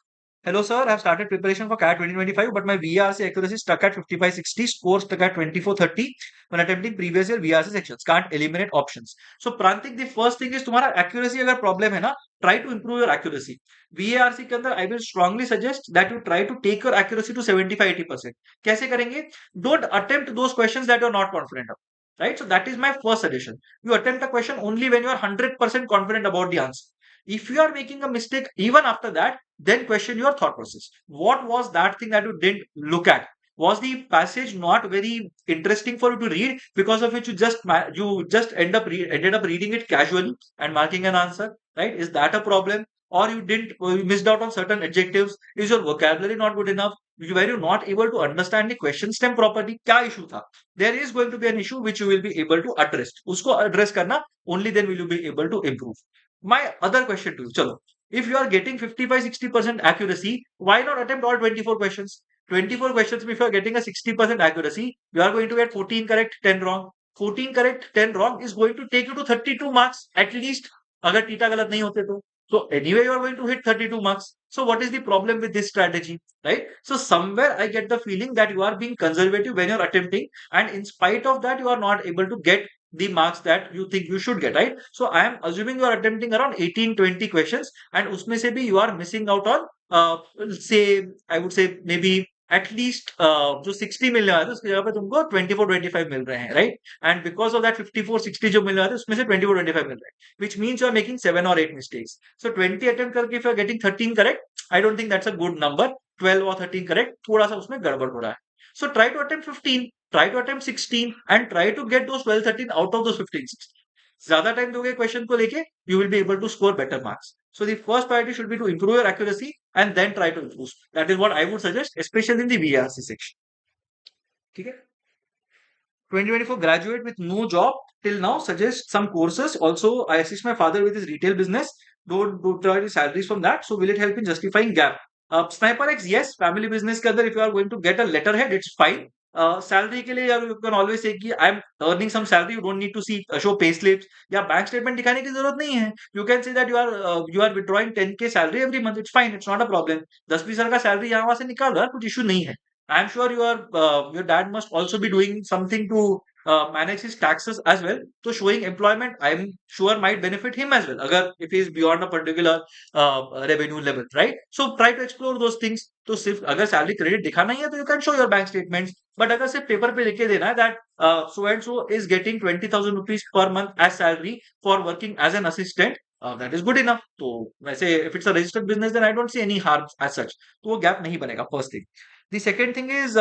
Speaker 1: hello sir, I have started preparation for CAT 2025, but my VRC accuracy stuck at 55-60, score stuck at 24-30 when attempting previous year VRC sections. Can't eliminate options. So Prantik, the first thing is तुम्हारा accuracy अगर problem है ना, try to improve your accuracy. VARC के अंदर I will strongly suggest that you try to take your accuracy to 75-80%. कैसे करेंगे? Don't attempt those questions that you are not confident of. Right, so that is my first suggestion. You attempt a question only when you are 100% confident about the answer. If you are making a mistake even after that, then question your thought process. What was that thing that you didn't look at? Was the passage not very interesting for you to read, because of which you just ended up reading it casually and marking an answer? Right? Is that a problem? Or you missed out on certain adjectives? Is your vocabulary not good enough? where you're not able to understand the question stem properly, क्या issue था, there is going to be an issue which you will be able to address. उसको address करना, only then will you be able to improve. My other question to you, चलो, if you are getting 55-60% accuracy, why not attempt all 24 questions? 24 questions, if you are getting a 60% accuracy, you are going to get 14 correct, 10 wrong. 14 correct, 10 wrong is going to take you to 32 marks at least, अगर theta गलत नहीं होते तो. So anyway, you are going to hit 32 marks. So what is the problem with this strategy, right? So somewhere I get the feeling that you are being conservative when you're attempting, and in spite of that, you are not able to get the marks that you think you should get, right? So I am assuming you are attempting around 18-20 questions, and उसमें से भी you are missing out on, say, I would say maybe at least जो 60 मिलने वाले थे उसकी जगह पे तुमको 24-25 मिल रहे हैं, right? And because of that 54-60 जो मिलने वाले थे उसमें से 24-25 मिल रहे हैं, which means you are making 7 or 8 mistakes. So 20 attempt करके if you are getting 13 correct, I don't think that's a good number. 12 or 13 correct, थोड़ा सा उसमें गड़बड़ हो रहा है. So try to attempt 15, try to attempt 16, and try to get those 12-13 out of those 15-16. ज्यादा time दोगे क्वेश्चन को लेके, you will be able to score better marks. So the first priority should be to improve your accuracy and then try to improve. That is what I would suggest, especially in the VRC section. ठीक है. 2024 graduate with no job till now, suggest some courses. Also, I assist my father with his retail business. Don't try the salaries from that. So will it help in justifying gap? Sniper X, yes. Family business के अंदर if you are going to get a letterhead, it's fine. Salary के लिए you can always say कि I'm earning some salary. You don't need to see show pay slips या bank statement दिखाने की जरूरत नहीं है. You can say that you are withdrawing 10K salary every month. It's fine. It's not a problem. 10-20 का salary यहाँ वहाँ से निकाल रहा है, कुछ issue नहीं है. I'm sure your dad must also be doing something to manage his taxes as well. So showing employment, I'm sure might benefit him as well. अगर if he is beyond a particular revenue level, right? So try to explore those things. तो सिर्फ अगर salary credit दिखाना ही है तो you can show your bank statements. But अगर सिर्फ paper पे लिख के देना है that so and so is getting 20,000 rupees per month as salary for working as an assistant, that is good enough. तो वैसे if it's a registered business then I don't see any harm as such. तो वो gap नहीं बनेगा, first thing. The second thing is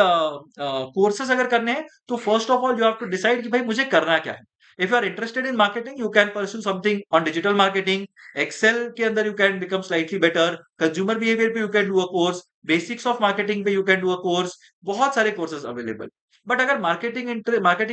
Speaker 1: courses अगर करने हैं तो first of all you have to decide कि भाई मुझे करना क्या है. If you are interested in marketing, you can pursue something on digital marketing. Excel के अंदर you can become slightly better. Consumer behavior पे you can do a course. Basics of marketing पे you can do a course. बहुत सारे courses available. But अगर marketing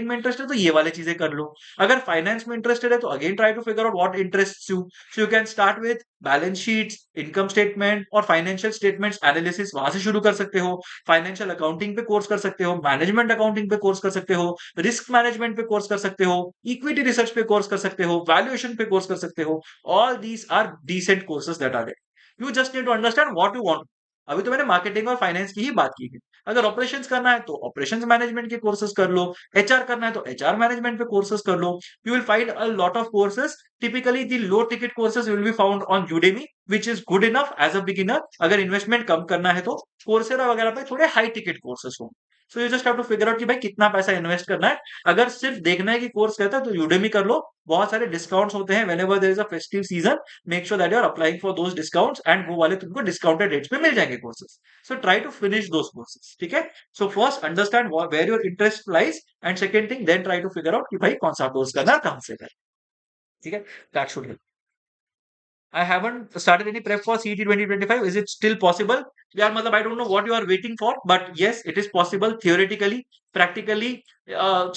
Speaker 1: में interest है तो ये वाले चीजें कर लो. अगर फाइनेंस में इंटरेस्टेड है तो again try to figure out what interests you. So you can start with balance sheets, income statement और फाइनेंशियल स्टेटमेंट्स एनालिसिस, वहां से शुरू कर सकते हो. फाइनेंशियल अकाउंटिंग पे कोर्स कर सकते हो, मैनेजमेंट अकाउंटिंग पे कोर्स कर सकते हो, रिस्क मैनेजमेंट पे कोर्स कर सकते हो, इक्विटी रिसर्च पे कोर्स कर सकते हो, वैल्यूएशन पे कोर्स कर सकते हो. All these are decent courses that are there. You just need to understand what you want. अभी तो मैंने मार्केटिंग और फाइनेंस की ही बात की है. अगर ऑपरेशंस करना है तो ऑपरेशंस मैनेजमेंट के कोर्सेज कर लो. एचआर करना है तो एचआर मैनेजमेंट पे कोर्सेज कर लो. You will find a lot of courses. Typically the low ticket courses will be found on Udemy, which is good enough as a beginner. अगर investment कम करना है तो कोर्सेरा वगैरह पे थोड़े हाई टिकट कोर्सेज हो. So you just have to figure out कि भाई कितना पैसा इन्वेस्ट करना है. अगर सिर्फ देखना है कि कोर्स कहता है तो यूडेमी कर लो. बहुत सारे डिस्काउंट्स होते हैं whenever there is a festive season. Make sure that you are applying for those discounts and वो वाले तुमको डिस्काउंटेड रेट्स पे मिल जाएंगे courses. So try to finish those courses. ठीक है. So first understand where your interest lies, and second thing then try to figure out कि भाई कौन सा कोर्स करना है, कहाँ से करना है. ठीक है. That should help. I haven't started any prep for CET 2025. Is it still possible? यार मतलब I don't know what you are waiting for, but yes, it is possible theoretically, practically.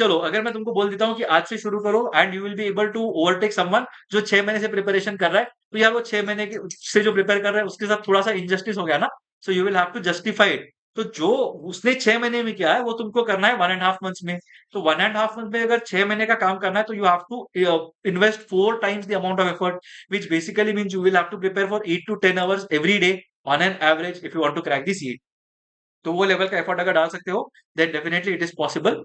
Speaker 1: चलो अगर मैं तुमको बोल देता हूँ कि आज से शुरू करो and you will be able to overtake someone जो 6 महीने से प्रिपरेशन कर रहा है, तो यार वो 6 महीने से जो प्रिपेयर कर रहा है उसके साथ थोड़ा सा इनजस्टिस हो गया ना. So you will have to justify it. तो जो उसने 6 महीने में किया है वो तुमको करना है 1.5 months में. तो 1.5 month में अगर 6 महीने का काम करना है तो you have to invest 4 times the amount of effort, which basically means you will have to prepare for 8 to 10 hours every day on an average if you want to crack the CET. तो वो level का effort अगर डाल सकते हो then definitely it is possible.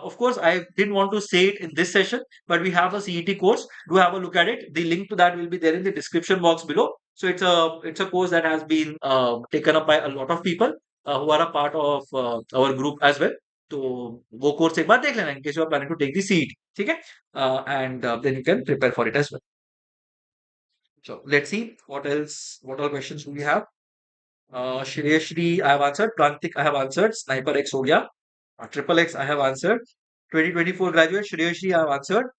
Speaker 1: Of course I didn't want to say it in this session, but we have a CET course. Do have a look at it. The link to that will be there in the description box below. So it's a course that has been taken up by a lot of people who are a part of our group as well. तो वो course एक बार देख लेना in case you are planning to take the CET. ठीक है. And then you can prepare for it as well. So let's see what all questions do we have. Shri, I have answered. Prantik, I have answered. Sniper X हो गया. Triple X, I have answered. 2024 graduate, Shri, I have answered.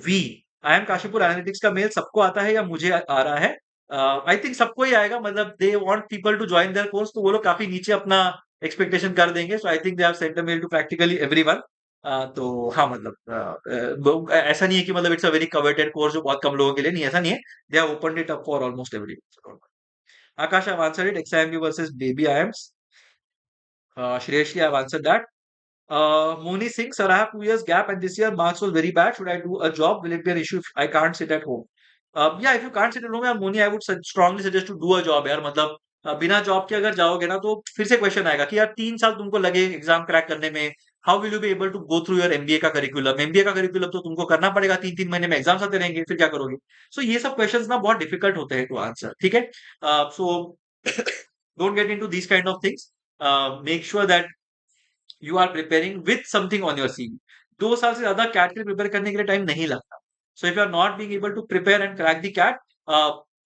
Speaker 1: V, I am Kashipur Analytics का mail सबको आता है या मुझे आ रहा है? आई थिंक सबको ही आएगा, मतलब they want people to join their course, तो वो लोग काफी नीचे अपना एक्सपेक्टेशन कर देंगे। So I think they have sent a mail to practically everyone. तो हाँ, मतलब ऐसा नहीं है कि मतलब it's a very coveted course जो बहुत कम लोगों के लिए, नहीं ऐसा नहीं है। They have opened it up for almost everyone. Akash, I've answered it. XIMB versus baby IIMs. Shreyashli, I've answered that. Moni Singh, sir, I have 2 years gap and this year marks was very bad. Should I do a job? Will it be an issue if I can't sit at home? Yeah, if you can't sit at home, यार Moni, I would strongly suggest to do a job यार। मतलब बिना job के अगर जाओगे ना तो फिर से क्वेश्चन आएगा कि यार 3 साल तुमको लगे एग्जाम क्रैक करने में, how will you be able to go through your MBA का करिकुलम? एमबीए का करिकुलम तो तुमको करना पड़ेगा, 3 3 महीने में एग्जाम्स आते रहेंगे, फिर क्या करोगे? सो ये सब क्वेश्चंस ना बहुत डिफिकल्ट होते हैं टू आंसर, ठीक है? So don't get into this kind of things. Make sure that you are preparing with something on your CV. 2 साल से ज्यादा कैट के लिए प्रिपेयर करने के लिए टाइम नहीं लगता। So if you are not being able to prepare and crack the CAT,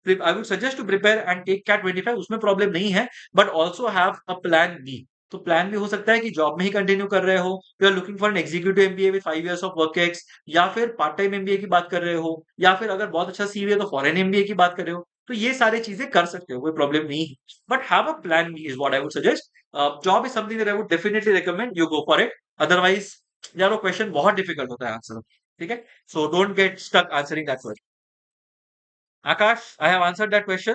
Speaker 1: I would suggest to prepare and take CAT 25, उसमें प्रॉब्लम नहीं है। But also have a plan B. तो प्लान भी हो सकता है कि जॉब में ही कंटिन्यू कर रहे हो, you are looking for an executive MBA with 5 years of work ex, या फिर पार्ट टाइम एमबीए की बात कर रहे हो, या फिर अगर बहुत अच्छा सीवी है तो फॉरेन एमबीए की बात कर रहे हो। तो ये सारी चीजें कर सकते हो, कोई प्रॉब्लम नहीं है। But have a plan B is what I would suggest. Job is something that I would definitely recommend you go for it. Otherwise यार वो क्वेश्चन बहुत डिफिकल्ट होता है आंसर, ठीक है? So don't get stuck answering that question. Akash, I have answered that question.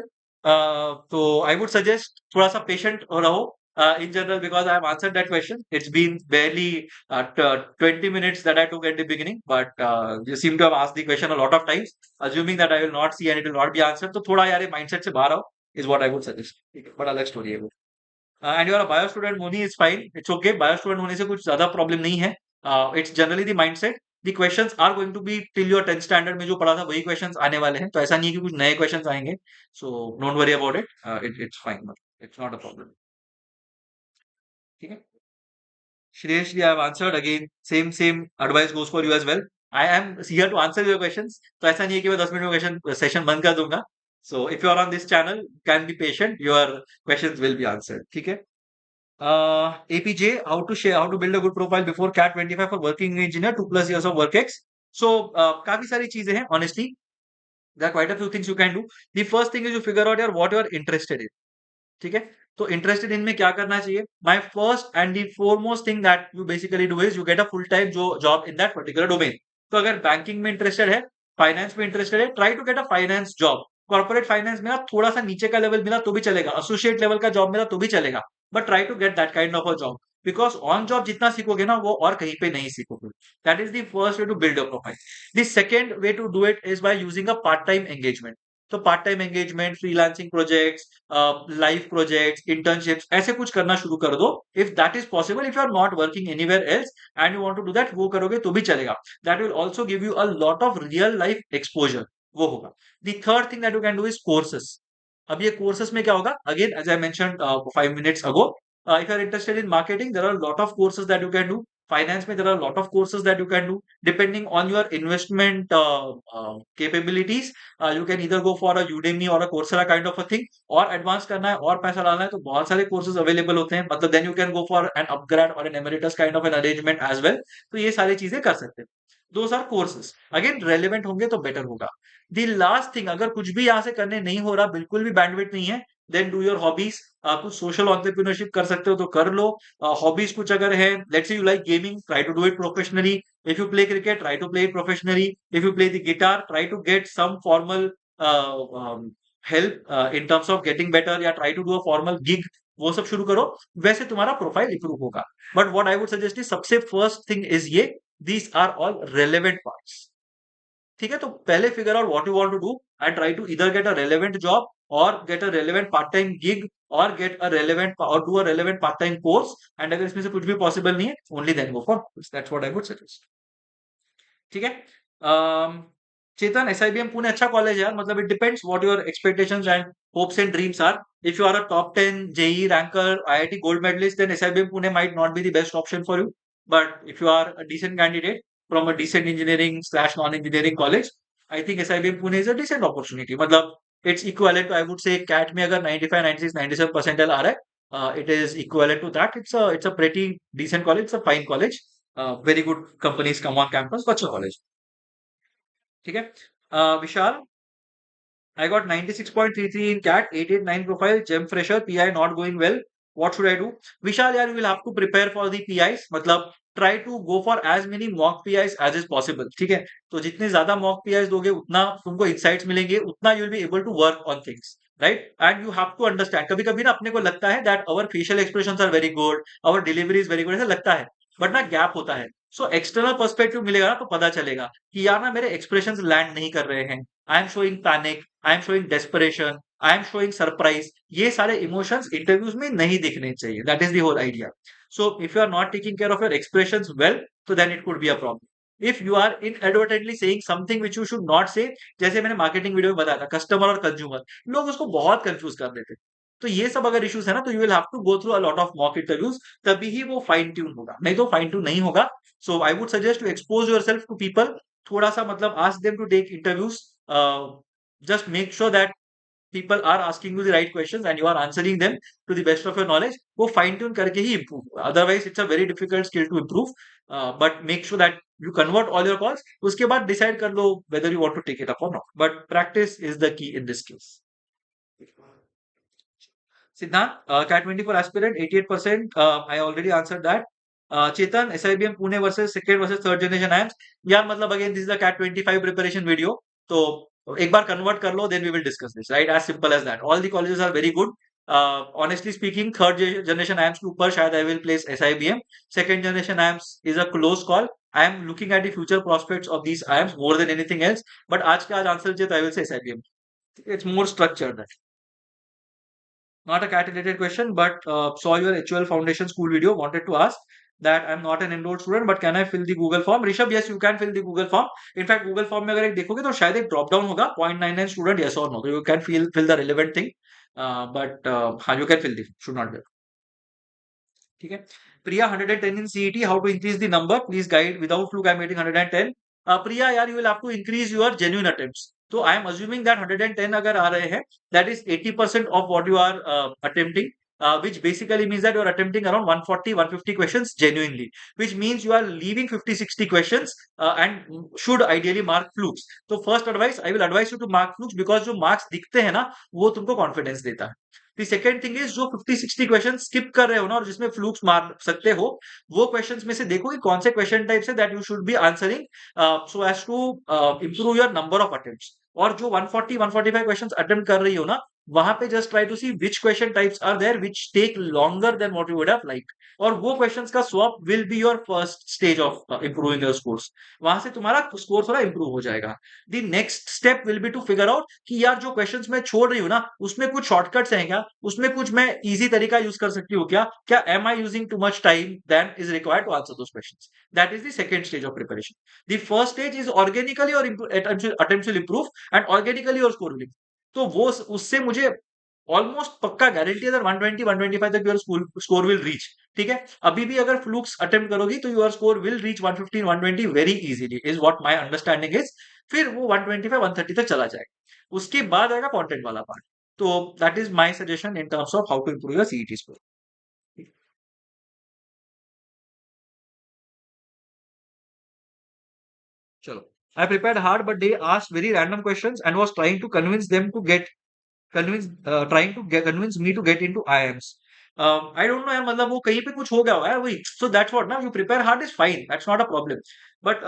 Speaker 1: तो I would suggest थोड़ा सा पेशेंट रहो in general, because I have answered that question. It's been barely 20 minutes that I took at the beginning, but you seem to have asked the question a lot of times, assuming that I will not see and it will not be answered. तो थोड़ा यार ये mindset से बाहर आओ, is what I would suggest, ठीक है? बड़ा अलग स्टोरी है वो। And you are a bio student Moni, is fine, it's okay. Bio student होने से कुछ ज्यादा प्रॉब्लम नहीं है। It's generally the mindset. The questions are going to be till your 10th standard में जो पढ़ा था वही क्वेश्चंस आने वाले हैं, तो ऐसा नहीं है कि कुछ नए क्वेश्चंस आएंगे। So don't worry about it, it's fine, it's not a problem, ठीक है? Shreyash, I have answered again. Same advice goes for you as well. I am here to answer your questions. तो ऐसा नहीं है कि मैं 10 minute में question session बंद कर दूंगा। So if you are on this channel, can be patient. Your questions will be answered. ठीक है? APJ, how to build a good profile before CAT 25 for working engineer, 2+ years of work ex. So काफी सारी चीजें हैं honestly. There are quite a few things you can do. The first thing is you figure out what you are interested in. ठीक है? तो interested in में क्या करना चाहिए? My first and the foremost thing that you basically do is you get a full time जो job in that particular domain. तो अगर बैंकिंग में इंटरेस्टेड है, फाइनेंस में इंटरेस्टेड है, try to get a finance job. Corporate finance में थोड़ा सा नीचे का लेवल मिला तो भी चलेगा, एसोसिएट लेवल का जॉब मिला तो भी चलेगा, but try to get that kind of a job. Because on job जितना सीखोगे ना वो और कहीं पे नहीं सीखोगे। That is the first way to build your profile. The second way to do it is by using a part time engagement. तो part time engagement, freelancing projects, live projects, internships, ऐसे कुछ करना शुरू कर दो। If that is possible, if you are not working anywhere else and you want to do that, वो करोगे तो भी चलेगा। That will also give you a lot of real life exposure, वो होगा। The third thing that you can do is courses. अब ये courses में क्या होगा? Again as I mentioned 5 minutes ago, if you are interested in marketing, there are a lot of courses that you can do. Finance में there are a lot of courses that you can do. Depending on your investment capabilities, you can either go for a Udemy or a Coursera kind of a thing. और advance करना है और पैसा डालना है तो बहुत सारे कोर्सेज अवेलेबल होते हैं, मतलब then you can go for an upGrad और an Emeritus kind of an arrangement as well. तो ये सारी चीजें कर सकते हैं। Those are courses, again relevant होंगे तो बेटर होगा। दी लास्ट थिंग, अगर कुछ भी यहाँ से करने नहीं हो रहा, बिल्कुल भी बैंडविड्थ नहीं है, देन डू योर हॉबीज। कुछ सोशल एंटरप्रेन्योरशिप कर सकते हो तो कर लो। हॉबीज कुछ अगर है, let's say you like gaming, try to do it professionally. If you play cricket, try to play it professionally. If you play the guitar, try to get some formal help in terms of getting better, या try to do a formal gig. वो सब शुरू करो, वैसे तुम्हारा profile improve होगा। But what I would suggest is, सबसे first thing is ये, these are all relevant parts, ठीक है? तो पहले figure out what you want to do and try to इधर get a relevant job, or get a relevant part time gig, or get a relevant or do a relevant part time course. And अगर इसमें से कुछ भी possible नहीं है, only then go for, that's what I would suggest, ठीक है? अम, चेतन, SIBM Pune अच्छा कॉलेज है यार, मतलब it depends what your expectations and hopes and dreams are. If you are a top 10 JEE ranker, IIT gold medallist, then SIBM Pune might not be the best option for you. But if you are a decent candidate from a decent engineering slash non-engineering college, I think SIBM Pune is a decent opportunity. मतलब it's equivalent to, I would say, CAT में अगर 95, 96, 97 percentile आ रहा है, it is equivalent to that. It's a pretty decent college, it's a fine college. Very good companies come on campus, अच्छा college, ठीक है? विशाल, I got 96.33 in CAT, 889 profile, gem fresher, PI not going well. What should I do? Vishal, yaar, you will have to prepare for the PIs. मतलब try to go for as many mock PIs as is possible. ठीक है? तो जितने ज्यादा mock PIs दोगे उतना तुमको insights मिलेंगे, उतना you will be able to work on things. Right? And you have to understand. कभी कभी ना अपने को लगता है that our facial expressions are very good, our delivery is very good, ऐसा लगता है. बट ना गैप होता है. सो एक्सटर्नल पर्सपेक्टिव मिलेगा ना तो पता चलेगा कि यार ना मेरे एक्सप्रेशंस लैंड नहीं कर रहे हैं. I am showing panic, I am showing desperation, I am showing surprise. ये सारे इमोशंस इंटरव्यूज में नहीं दिखने चाहिए. That is the whole idea. So if you are not taking care of your expressions well, तो then it could be a problem. If you are inadvertently saying something which you should not say, जैसे मैंने marketing video में बताया था, customer और consumer, लोग उसको बहुत कंफ्यूज कर देते. तो ये सब अगर इश्यूज है ना, तो you will have to go through a lot of mock interviews, तभी ही वो फाइन ट्यून होगा, नहीं तो फाइन ट्यून नहीं होगा. So I would suggest to expose yourself to people. थोड़ा सा मतलब ask them to take interviews. Just make sure that people are asking you the right questions and you are answering them to the best of your knowledge. वो fine tune करके ही improve होगा. Otherwise it's a very difficult skill to improve. But make sure that you convert all your calls. उसके बाद decide कर लो whether you want to take it up or not. But practice is the key in this case. Siddhant, CAT 24 aspirant, 88%. I already answered that. Chetan, SIBM Pune versus second versus third generation IIMs. यार मतलब again this is the CAT 25 preparation video. तो एक बार convert कर लो, then we will discuss this, right? As simple as that. All the colleges are very good. Honestly speaking, third generation IIMs के ऊपर शायद I will place SIBM. Second generation IIMs is a close call. I am looking at the future prospects of these IIMs more than anything else. But आज का आज answer चाहिए तो I will say SIBM. It's more structured. Not a cat related question, but saw your HUL Foundation school video. Wanted to ask that I'm not an enrolled student, but can I fill the Google form? Rishabh, yes, you can fill the Google form. In fact, Google form में अगर एक देखोगे तो शायद एक drop down होगा 0.99 student, yes or no. So you can fill the relevant thing, but हाँ, you can fill the should not be. ठीक है. Priya 110 in CET. How to increase the number? Please guide. Without fluke, I'm getting 110. Priya, यार, you will have to increase your genuine attempts. So I am assuming that 110 अगर आ रहे हैं, that is 80% of what you are attempting, which basically means that you are attempting around 140, 150 questions genuinely, which means you are leaving 50, 60 questions and should ideally mark flukes. So first advice, I will advise you to mark flukes because जो marks दिखते हैं ना, वो तुमको confidence देता है. The second thing is जो 50-60 question skip कर रहे हो ना और जिसमें फ्लूक्स मार सकते हो, वो क्वेश्चंस में से देखो कि कौन से क्वेश्चन टाइप्स है that you should be answering so as to improve your number of attempts. और जो 140 145 क्वेश्चंस अटेम्प्ट कर रही हो ना, वहां पे just try to see which question types are there which take longer than what you would have like, और वो क्वेश्चंस का swap will be your first stage of improving your scores. वहां से तुम्हारा स्कोर थोड़ा इंप्रूव हो जाएगा. The next step will be to figure out कि यार जो क्वेश्चंस मैं छोड़ रही हूँ ना, उसमें कुछ शॉर्टकट्स हैं क्या, उसमें कुछ मैं इजी तरीका यूज कर सकती हूँ क्या, क्या am I using too much time then is required to answer those questions. That is the second stage of preparation. The first stage is organically और attempts will improve and organically और score will improve. तो वो उससे मुझे almost पक्का guarantee है 120 125 तक your score will reach. ठीक है. अभी भी अगर फ्लूक्स अटेम्प्ट करोगी तो your score will reach 115 120 very easily is what my understanding is. फिर वो 125 130 तक चला जाएगा. उसके बाद आएगा कंटेंट वाला पार्ट. तो that is my suggestion in terms of how to improve your CET score. चलो. I prepared hard, but they asked very random questions and was trying to convince them to get trying to convince me to get into IIMs. I don't know यार, मतलब वो कहीं पे कुछ हो गया होगा यार वही. So that's what ना, you prepare hard is fine, that's not a problem. But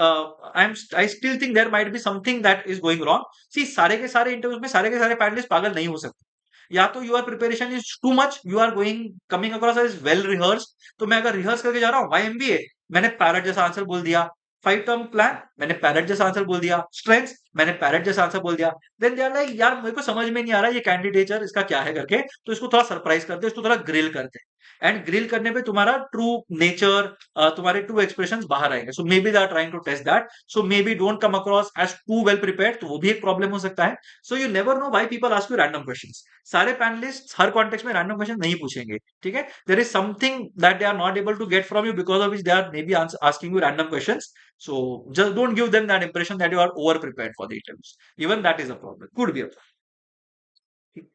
Speaker 1: I still think there might be something that is going wrong. See, सारे के सारे इंटरव्यूज में सारे के सारे पैनलिस्ट पागल नहीं हो सकते. या तो your preparation is too much, you are going coming across as well rehearse. तो मैं अगर रिहर्स करके जा रहा हूँ, वाई एमबीए मैंने पैरेट जैसा आंसर बोल दिया, 5 टर्म प्लान मैंने पैरेट जैसा आंसर बोल दिया, स्ट्रेंथ्स मैंने पैरेट जैसा आंसर बोल दिया. देन दे आर लाइक यार मेरे को समझ में नहीं आ रहा ये कैंडिडेचर इसका क्या है करके, तो इसको थोड़ा सरप्राइज करते, इसको थोड़ा ग्रिल करते. एंड ग्रिल करने पे तुम्हारा ट्रू नेचर, तुम्हारे ट्रू एक्सप्रेशंस बाहर आएंगे. So maybe they are trying to test that. So maybe don't come across as too well prepared, तो वो भी एक प्रॉब्लम हो सकता है. So you never know why people ask you random questions. सारे पैनलिस्ट हर context में रैंडम क्वेश्चन नहीं पूछेंगे. ठीक है. There is something that they are not able to get from you because of which they are maybe asking you random questions. So just don't give them that impression that you are over prepared for the interviews. Even that is a problem. Could be a problem.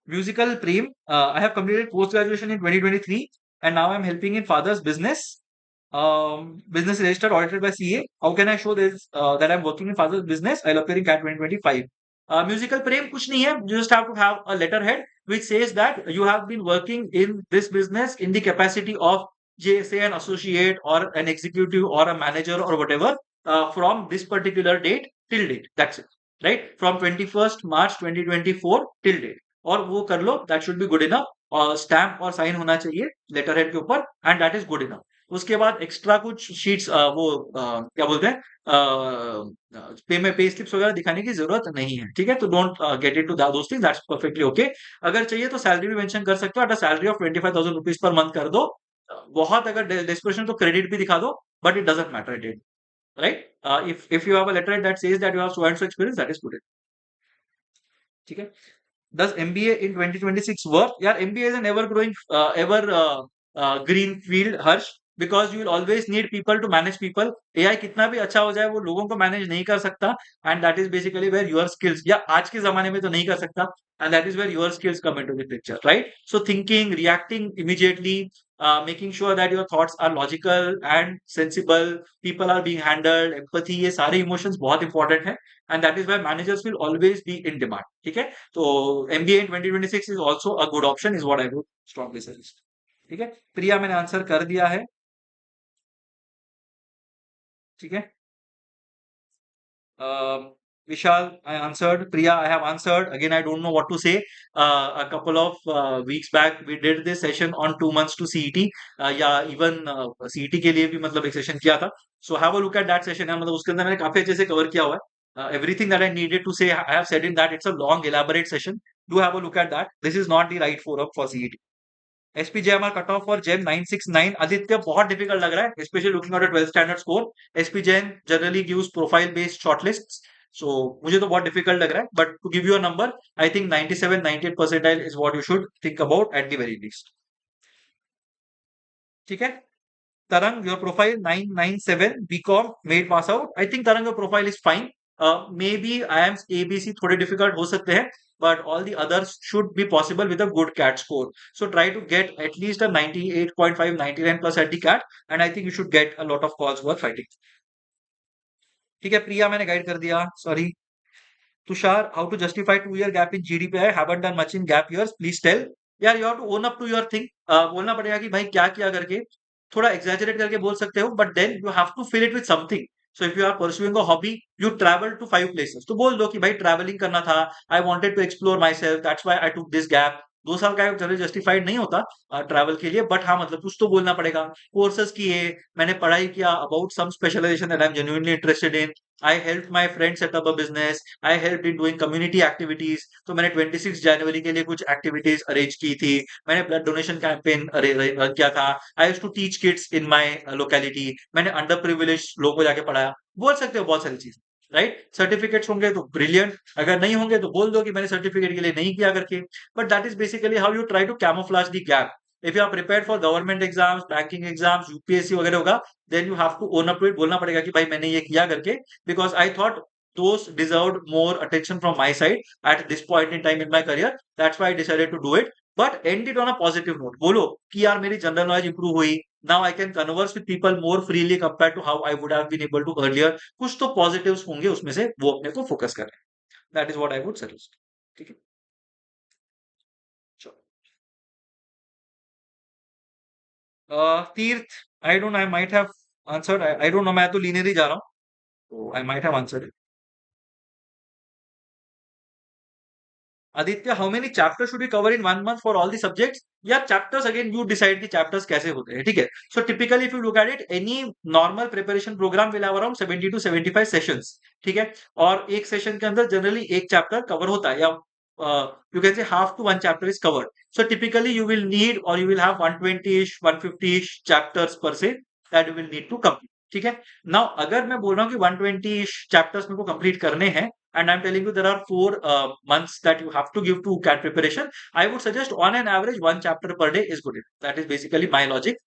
Speaker 1: Musical Prem. I have completed post graduation in 2023 and now I'm helping in father's business. Business registered audited by CA. How can I show this that I'm working in father's business? I'll appear in CAT 2025. Musical प्रेम कुछ नहीं है, you just have to have a letterhead which says that you have been working in this business in the capacity of, say, an associate or an executive or a manager or whatever, from this particular date till date. That's it, right? From 21st March 2024 till date. और वो कर लो, that should be good enough. और stamp और sign होना चाहिए letter head के ऊपर, and that is good enough. उसके बाद एक्स्ट्रा कुछ शीट्स, वो क्या बोलते हैं, पे में पे स्लिप्स वगैरह दिखाने की जरूरत नहीं है. ठीक है, तो don't get it to those things, that's perfectly okay. अगर चाहिए तो सैलरी भी मेंशन कर सकते हो, at a salary of 25,000 rupees per month कर दो. बहुत अगर डेस्परेशन तो क्रेडिट भी दिखा दो, but it doesn't matter it, right? If you have a letter that says that you have so and so experience, that is good. ठीक है. Does MBA in 2026 work? Yeah, MBA is an ever growing, green field, Harsh, because you will always need people to manage people. AI कितना भी अच्छा हो जाए, वो लोगों को मैनेज नहीं कर सकता, and that is basically where your skills, या आज के जमाने में तो नहीं कर सकता, and that is where your skills come into the picture, right? So thinking, reacting immediately, making sure that your thoughts are logical and sensible, people are being handled, empathy, ये सारे emotions बहुत important है, and that is why managers will always be in demand. ठीक है, तो MBA in 2026 is also a good option, is what I would strongly suggest. ठीक है, प्रिया मैंने आंसर कर दिया है. ठीक है, Vishal, I answered. Priya, I have answered. Again, I don't know what to say. A couple of weeks back, we did this session on 2 months to CET. या even CET के लिए भी मतलब एक सेशन किया था. So have a look at that session. मतलब उसके अंदर मैंने काफी अच्छे से कवर किया हुआ है. Everything that I needed to say, I have said in that. It's a long, elaborate session. Do have a look at that. This is not the right forum for CET. SPJMR cut off for GEM 969. Aditya बहुत difficult लग रहा है, specially looking at 12th standard score. SP Jain generally gives profile based shortlist, so मुझे तो बहुत difficult लग रहा है, but to give you a number, I think 97 98 percentile is what you should think about at the very least. ठीक है, Tarang, your profile 997 BCom made pass out. I think Tarang, your profile is fine. Maybe IIMS ABC थोड़े difficult हो सकते हैं, but all the others should be possible with a good CAT score. So try to get at least a 98.5, 99 plus at the CAT, and I think you should get a lot of calls worth fighting. ठीक है, प्रिया मैंने guide कर दिया, sorry. Tushar, how to justify 2 year gap in GDPI? Haven't done much in gap years. Please tell. यार, you have to own up to your thing. बोलना पड़ेगा कि भाई क्या किया करके. थोड़ा exaggerate करके बोल सकते हो, but then you have to fill it with something. So if you are pursuing a hobby, you travel to 5 places. तो बोल दो कि भाई traveling करना था. I wanted to explore myself. That's why I took this gap. 2 साल का generally justified नहीं होता ट्रैवल के लिए, बट हाँ मतलब कुछ तो बोलना पड़ेगा. कोर्सेज किए, मैंने पढ़ाई किया about some specialisation that I am genuinely interested in. I helped my friend set up a business. I helped in doing community activities. तो मैंने 26 जनवरी के लिए कुछ एक्टिविटीज अरेंज की थी. मैंने ब्लड डोनेशन कैंपेन रन किया था. I used to teach kids in my locality. मैंने अंडर प्रिविलेज लोगों को जाके पढ़ाया. बोल सकते हो बहुत सारी चीज, राइट? सर्टिफिकेट्स होंगे तो ब्रिलियंट, अगर नहीं होंगे तो बोल दो कि मैंने सर्टिफिकेट के लिए नहीं किया करके. But that is basically how you try to camouflage the gap. If you are prepared for government exams, banking exams, UPSC वगैरह होगा, then you have to own up to it. बोलना पड़ेगा कि भाई मैंने ये किया करके, because I thought those deserved more attention from my side at this point in time in my career. That's why I decided to do it. But end it on a positive note. बोलो कि यार मेरी general knowledge improve हुई. Now I can converse with people more freely compared to how I would have been able to earlier. कुछ तो positives होंगे उसमें से, वो अपने को फोकस करें. That is what I would suggest. ठीक है, चलो. तीर्थ, I don't know, I might have answered. I don't know, मैं तो linear ही जा रहा हूँ, तो I might have answered it. Aditya, how many chapter should you cover in 1 month for all the subjects? या chapters again you decide the chapters कैसे होते हैं. ठीक है, so typically if you look at it, any normal preparation program will have around 70 to 75 sessions. ठीक है, और एक सेशन के अंदर जनरली एक चैप्टर कवर होता है, या you can say half to one chapter is covered. So typically you will need, और you will have 120 150 chapters per se that you will need to complete. ठीक है, नाउ अगर मैं बोल रहा हूँ कि 120 चैप्टर्स मेरे को कंप्लीट करने हैं, and I'm telling you there are 4 months that you have to give to CAT preparation, I would suggest on an average 1 chapter per day is good enough. That is basically my logic.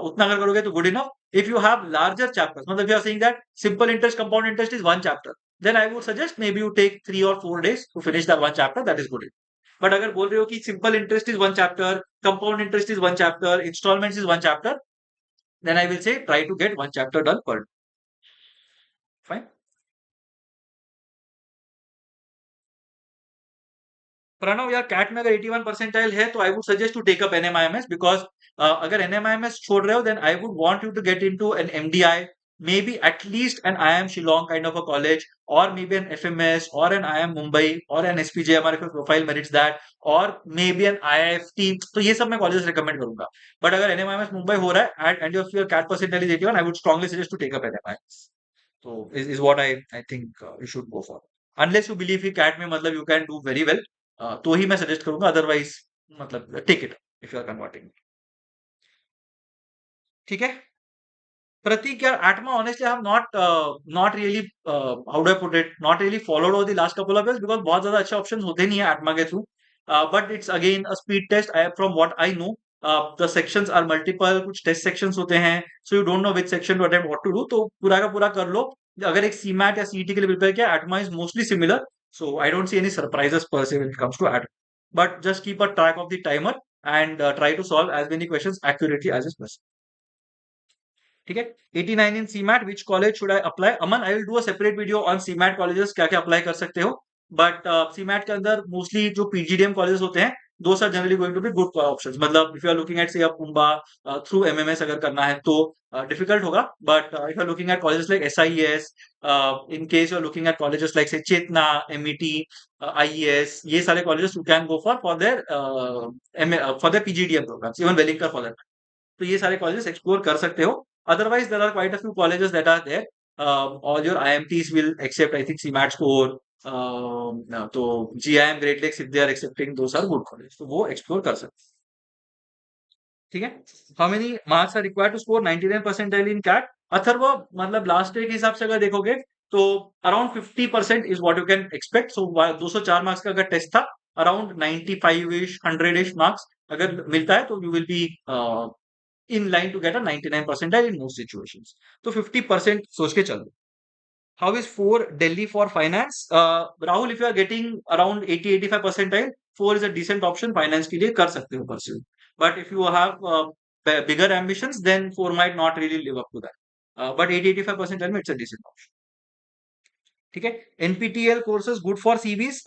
Speaker 1: उतना अगर करोगे तो good enough. If you have larger chapters, मतलब you are saying that simple interest, compound interest is 1 chapter, then I would suggest maybe you take 3 or 4 days to finish that 1 chapter. That is good enough. But अगर बोल रहे हो कि simple interest is 1 chapter, compound interest is 1 chapter, installments is 1 chapter, then I will say try to get 1 chapter done per day. Fine. Pranav यार cat में अगर 81 percentile है तो I would suggest to take up NMIMS because अगर NMIMS छोड़ रहे हो then I would want you to get into an MDI maybe at least an IIM Shillong kind of a college or maybe an FMS or an IIM Mumbai or an SPJMR if your profile merits that or maybe an IIFT तो ये सब मैं colleges recommend करूंगा but अगर NMIMS Mumbai हो रहा है and if your CAT percentile is 81 I would strongly suggest to take up NMIMS so is what I think you should go for unless you believe कि कैट में मतलब you can do very well तो ही मैं suggest करूंगा otherwise मतलब take it if you are converting ठीक है Pratik, yeah, Atma, honestly, I have not really, how do I put it, not really followed over the last couple of years because बहुत ज़्यादा अच्छे options होते नहीं है Atma के through. But it's again a speed test. From what I know, the sections are multiple. कुछ test sections होते हैं, so you don't know which section to attempt, what to do. तो पूरा का पूरा कर लो. अगर एक CMAT या CET के लिए prepare किया, Atma is mostly similar. So I don't see any surprises per se when it comes to Atma. But just keep a track of the timer and try to solve as many questions accurately as is possible. ठीक है 89 in CMAT which college should I apply Aman I will do a separate video on CMAT colleges क्या क्या apply कर सकते हो but CMAT के अंदर mostly जो पीजीडीएम कॉलेजेस होते हैं those are generally going to be good options मतलब if you are looking at say पुंबा थ्रू एमएमएस अगर करना है तो डिफिकल्ट होगा but if you are looking at colleges like SIS in case you are looking at colleges like say Chetana MET IES ये सारे colleges you can go for their PGDM programmes even Wellington for that तो ये सारे colleges explore कर सकते हो otherwise there are quite a few colleges that are there all your IMTs will accept I think CMAT score तो GIM Great Lakes if they are accepting those are good colleges तो वो explore कर सकते ठीक है how many marks are required to score 99 percentile in CAT Atharva मतलब last year के हिसाब से अगर देखोगे तो around 50% is what you can expect so 204 marks का अगर टेस्ट था अराउंड 95 इश 100 इश मार्क्स अगर मिलता है तो you will B in line to get a 99 percentile in most situations. So 50% सोच के चलो. How is 4 Delhi for finance? Rahul, if you are getting around 80-85 percentile, 4 is a decent option. Finance के लिए कर सकते हो pursue. But if you have bigger ambitions, then 4 might not really live up to that. But 80-85 percentile में it's a decent option. ठीक है NPTEL courses good for CVs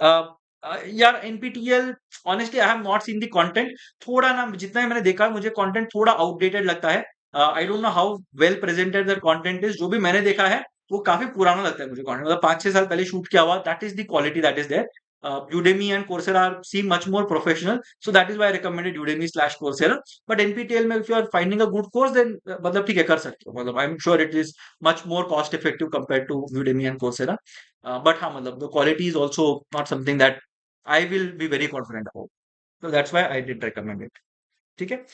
Speaker 1: यार NPTEL honestly I have not seen the content थोड़ा ना जितना मैंने देखा मुझे कंटेंट थोड़ा आउटडेटेड लगता है I don't know how well presented that content is जो भी मैंने देखा है वो काफी पुराना लगता है मुझे कंटेंट मतलब 5-6 साल पहले शूट किया हुआ that is the quality that is there Udemy and Coursera seem much more professional, so that is why I recommended Udemy/Coursera. But NPTEL में if you are finding a good course, then मतलब ठीक है कर सकते हो मतलब I'm sure it is much more cost effective compared to Udemy and Coursera. But हाँ मतलब the quality is also not something that I will be very confident about. So that's why I did recommend it. ठीक है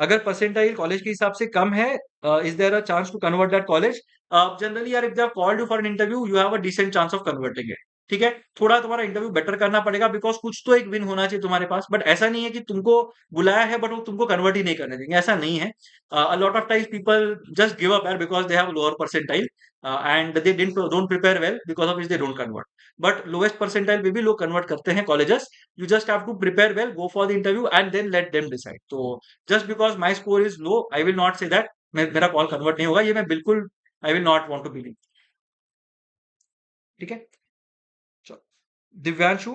Speaker 1: अगर percentile college के हिसाब से कम है is there a chance to convert that college generally यार if they have called you for an interview you have a decent chance of converting it ठीक है थोड़ा तुम्हारा इंटरव्यू बेटर करना पड़ेगा बिकॉज कुछ तो एक विन होना चाहिए तुम्हारे पास बट ऐसा नहीं है कि तुमको बुलाया है बट वो तुमको कन्वर्ट ही नहीं करने देंगे ऐसा नहीं है a lot of times people just give up यार because they have lower percentile and they don't prepare well because of which they don't convert but lowest percentile में भी लोग कन्वर्ट करते हैं colleges you just have to prepare well go for the interview and then let them decide so just because my score is low I will not say that मेरा call convert नहीं होगा ये मैं बिल्कुल I will not want to believe ठीक है Divyanshu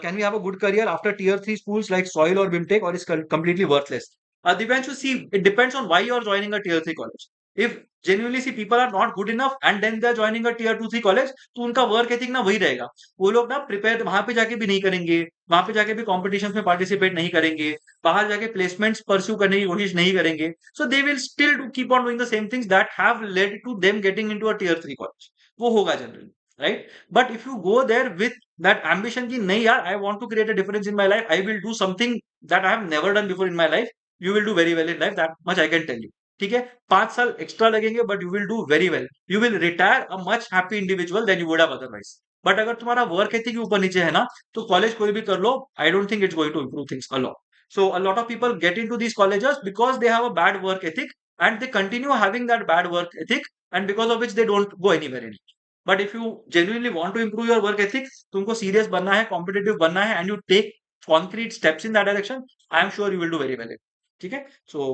Speaker 1: can we have a good career after tier 3 schools like soil or bimtech or is completely worthless Divyanshu see it depends on why you are joining a tier 3 college if genuinely see people are not good enough and then they are joining a tier 2 3 college तो उनका work ethic ना वही रहेगा वो लोग ना prepare वहां पे जाके भी नहीं करेंगे वहां पे जाके भी कॉम्पिटिशन में पार्टिसिपेट नहीं करेंगे बाहर जाके प्लेसमेंट्स परस्यू करने की कोशिश नहीं करेंगे so they will still do keep on doing the same things that have led to them getting into a tier 3 college वो होगा generally right but if you go there with that ambition ki nahi yaar I want to create a difference in my life I will do something that I have never done before in my life you will do very well in life that much I can tell you ठीक है 5 साल extra लगेंगे but you will do very well you will retire a much happy individual then you would have otherwise but अगर तुम्हारा work ethic के ऊपर नीचे है ना तो कॉलेज कोई भी कर लो I don't think it's going to improve things a lot so a lot of people get into these colleges because they have a bad work ethic and they continue having that bad work ethic and because of which they don't go anywhere anymore but if you genuinely want to improve your work ethic तुमको serious बनना है competitive बनना है and you take concrete steps in that direction I am sure you will do very well ठीक है so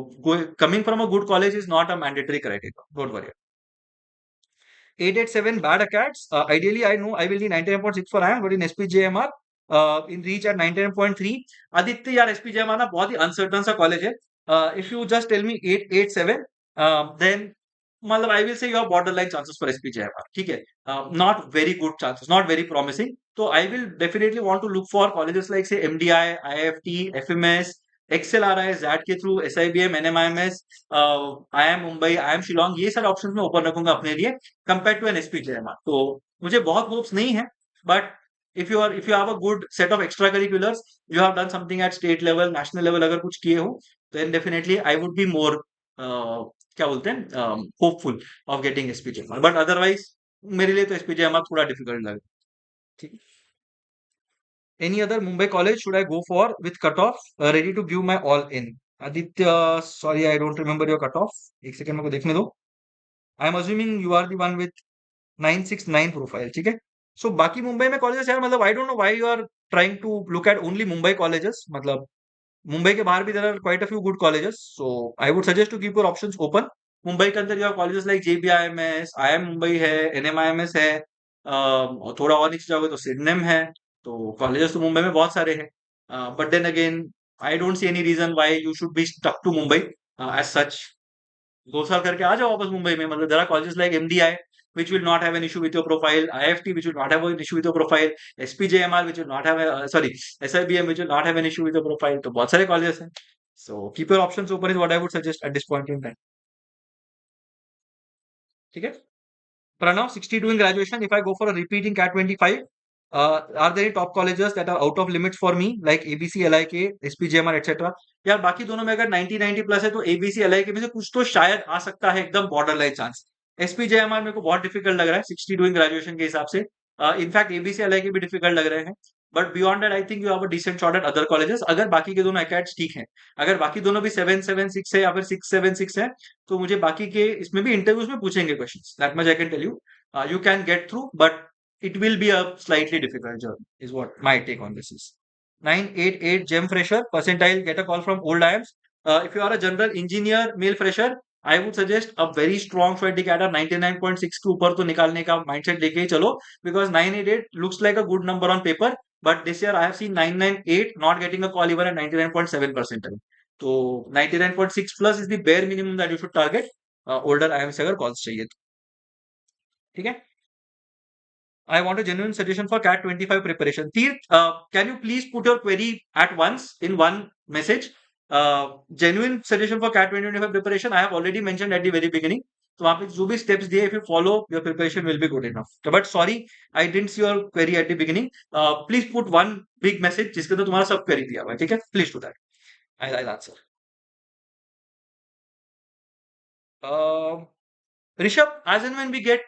Speaker 1: coming from a good college is not a mandatory criteria don't worry 887 bad acats ideally I know I will need 99.6 for IIM but in SPJMR in reach at 99.3. Aditya यार SPJM आना बहुत ही uncertain सा college है. If you just tell me 887, then मतलब I will say you have borderline chances for SPJM. ठीक है, not very good chances, not very promising. So I will definitely want to look for colleges like say MDI, IIFT, FMS, XL आ रहा है XAT के through, SIBM, NMIMS, IIM Mumbai, IIM Shillong, ये सारे options मैं open रखूंगा अपने लिए कंपेयर टू एन SPJM. तो मुझे बहुत होप्स नहीं है, but if you have a good set of extracurriculars, you have done something at state level, national level, अगर कुछ किए हो, then definitely I would be more क्या बोलते हैं hopeful of getting SPJM. But otherwise मेरे लिए तो SPJM थोड़ा डिफिकल्ट लगे. ठीक है. Any other Mumbai college should I go for with cutoff ready to give my all in? Aditya, sorry, I don't remember your cutoff. एक second मेरे को देखने दो. I am assuming you are the one with 969 profile. ठीक है. So बाकी मुंबई में colleges यार, मतलब I don't know why you are trying to look at only Mumbai colleges. मतलब मुंबई के बाहर भी there are quite a few good colleges. So I would suggest to keep your options open. Mumbai के अंदर you have colleges like JBIMS, IIM Mumbai है, NMIMS है, और थोड़ा और नीचे जाओगे तो सिडनेम है. तो कॉलेजेस तो मुंबई में बहुत सारे हैं. But then again I don't see any reason why you should be stuck to Mumbai as such. 2 साल करके आ जाओ वापस मुंबई में. मतलब there are colleges like MDI which will not have an issue with your profile, IIFT which will not have an issue with your profile, SPJMR which will not have sorry, SIBM which will not have an issue with your profile. तो बहुत सारे colleges हैं. So keep your options open is what I would suggest at this point in time. ठीक है. Pranav, 62 in graduation. If I go for a repeating CAT 25, are there any top colleges that are out of limits for me, like ABC, LIK, SPJMR, etc.? यार बाकी दोनों में अगर 90 plus है तो ABC, LIK में से कुछ तो शायद आ सकता है, एकदम बॉर्डर लाइन चांस. SPJMR मेरे को बहुत डिफिकल्ट लग रहा है 62 इन ग्रेजुएशन के हिसाब से. इनफैक्ट ABC, LIK भी डिफिकल्ट लग रहे हैं. But beyond that I think you have a decent shot at other colleges, अगर बाकी के दोनों एकेट्स ठीक हैं. अगर बाकी दोनों भी 776 है या फिर 676 है, तो मुझे बाकी के इसमें भी इंटरव्यूज में पूछेंगे questions. That much I can tell you. You can get through, but it will be a slightly difficult journey, is what my take on this is. 988 gem fresher percentile, get a call from old IIMs. If you are a general engineer male fresher, I would suggest a very strong shot indicator 99.6 के ऊपर तो निकालने का mindset लेके ही चलो, because 988 looks like a good number on paper, but this year I have seen 998 not getting a call even at 99.7 percentile. तो 99.6 plus is the bare minimum that you should target. Older IIMs से अगर calls चाहिए तो. ठीक है. I want a genuine suggestion for CAT 25 preparation. Teerth, can you please put your query at once in one message? Genuine suggestion for CAT 2025 preparation. I have already mentioned at the very beginning. तो वहाँ पे जो भी steps दिए, if you follow, your preparation will be good enough. But sorry, I didn't see your query at the beginning. Please put one big message जिसके अंदर तुम्हारा सब query दिया हुआ है. ठीक है? Please do that. I'll answer. Rishabh, as and when we get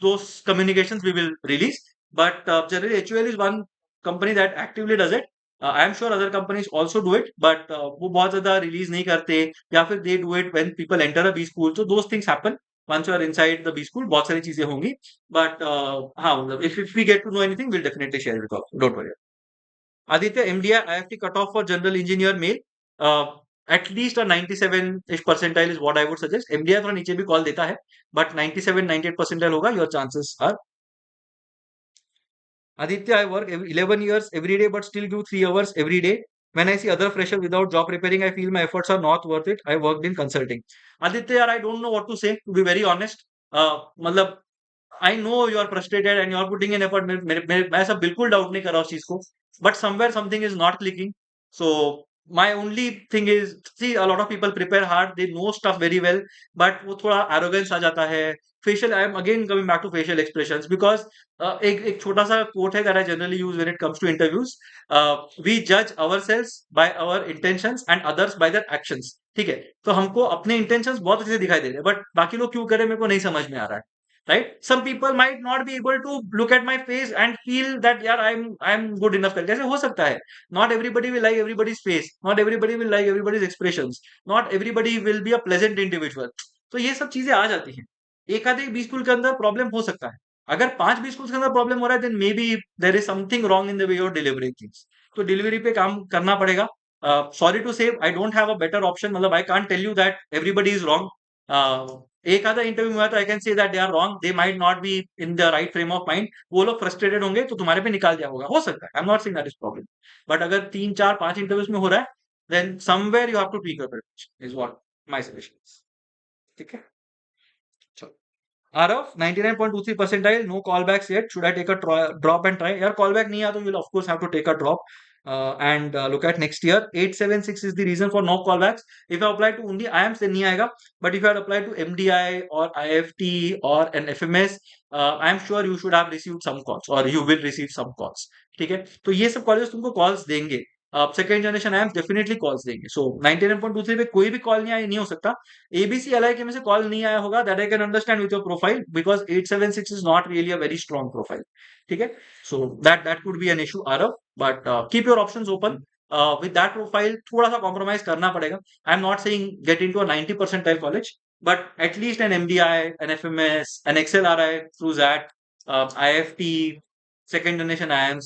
Speaker 1: those communications, we will release. But generally, HUL is one company that actively does it. I am sure other companies also do it, but वो बहुत ज़्यादा release नहीं करते, या फिर they do it when people enter a B school. So those things happen once you are inside the B school. बहुत सारी चीजें होंगी. But हाँ, मतलब if we get to know anything, we'll definitely share it with all. Don't worry. Aditya, MDI IIFT cutoff for general engineer male, at least a 97-ish percentile is what I would suggest. MDI थोड़ा नीचे भी call देता है, but 97-98 percentile होगा. Your chances are. Aditya, I work 11 years every day, but still give 3 hours every day. When I see other fresher without job preparing, I feel my efforts are not worth it. I worked in consulting. Aditya, I don't know what to say, to be very honest. मतलब I know you are frustrated and you are putting in effort. मैं ऐसा बिल्कुल doubt नहीं कर रहा उस चीज को. But somewhere something is not clicking. So my only thing is, see, a lot of people prepare hard, they know stuff very well, but वो थोड़ा arrogance आ जाता है. Facial, I am again coming back to facial expressions, because एक छोटा सा quote है that I generally use when it comes to interviews. We judge ourselves by our intentions and others by their actions. ठीक है. तो हमको अपने intentions बहुत अच्छे से दिखाई दे रहे हैं, but बाकी लोग क्यों करें मेरे को नहीं समझ में आ रहा है. Right? Some people might not be able to look at my face and feel that यार I'm good enough करके. ऐसे हो सकता है. Not everybody will like everybody's face. Not everybody will like everybody's expressions. Not everybody will be a pleasant individual. तो ये सब चीजें आ जाती हैं. एक आधे बी स्कूल के अंदर प्रॉब्लम हो सकता है. अगर 5 बी स्कूल के अंदर प्रॉब्लम हो रहा है, then maybe there is something wrong in the way you're delivering things. तो डिलीवरी पे काम करना पड़ेगा. Sorry to say, I don't have a better option. मतलब I can't tell you that everybody is wrong. एक आधा इंटरव्यू में तो I can say that they are wrong, they might not be in the right frame of mind, वो लोग frustrated होंगे तो तुम्हारे पे निकाल दिया होगा, हो सकता है, I am not saying that is problem, but अगर 3 4 5 इंटरव्यूज में हो रहा है, then somewhere you have to tweak your preparation is what my suggestion is. ठीक है, चलो। Arav, 99.23 percentile, no callbacks yet. Should I take a drop and try? यार callback नहीं आया तो you'll of course have to take a drop and look at next year. 876 is the reason for no callbacks. If I apply to only IIMs then नहीं आएगा. But if I had applied to MDI or IIFT or an FMS, I am sure you should have received some calls or you will receive some calls. ठीक है, तो ये सब college तुमको calls देंगे, second generation IIMs definitely calls देंगे। सो 99.23 पे कोई भी कॉल नहीं आया नहीं हो सकता, एबीसी एलआईके में से कॉल नहीं आया होगा, that I can understand with your profile because 876 is not really a very strong profile. ठीक है, so that could be an issue Aarav, but keep your options open. With that profile थोड़ा सा compromise करना पड़ेगा। I am not saying get into a 90 percentile college, but at least an MDI, an FMS, an XLRI through that, IFT, second generation IIMs.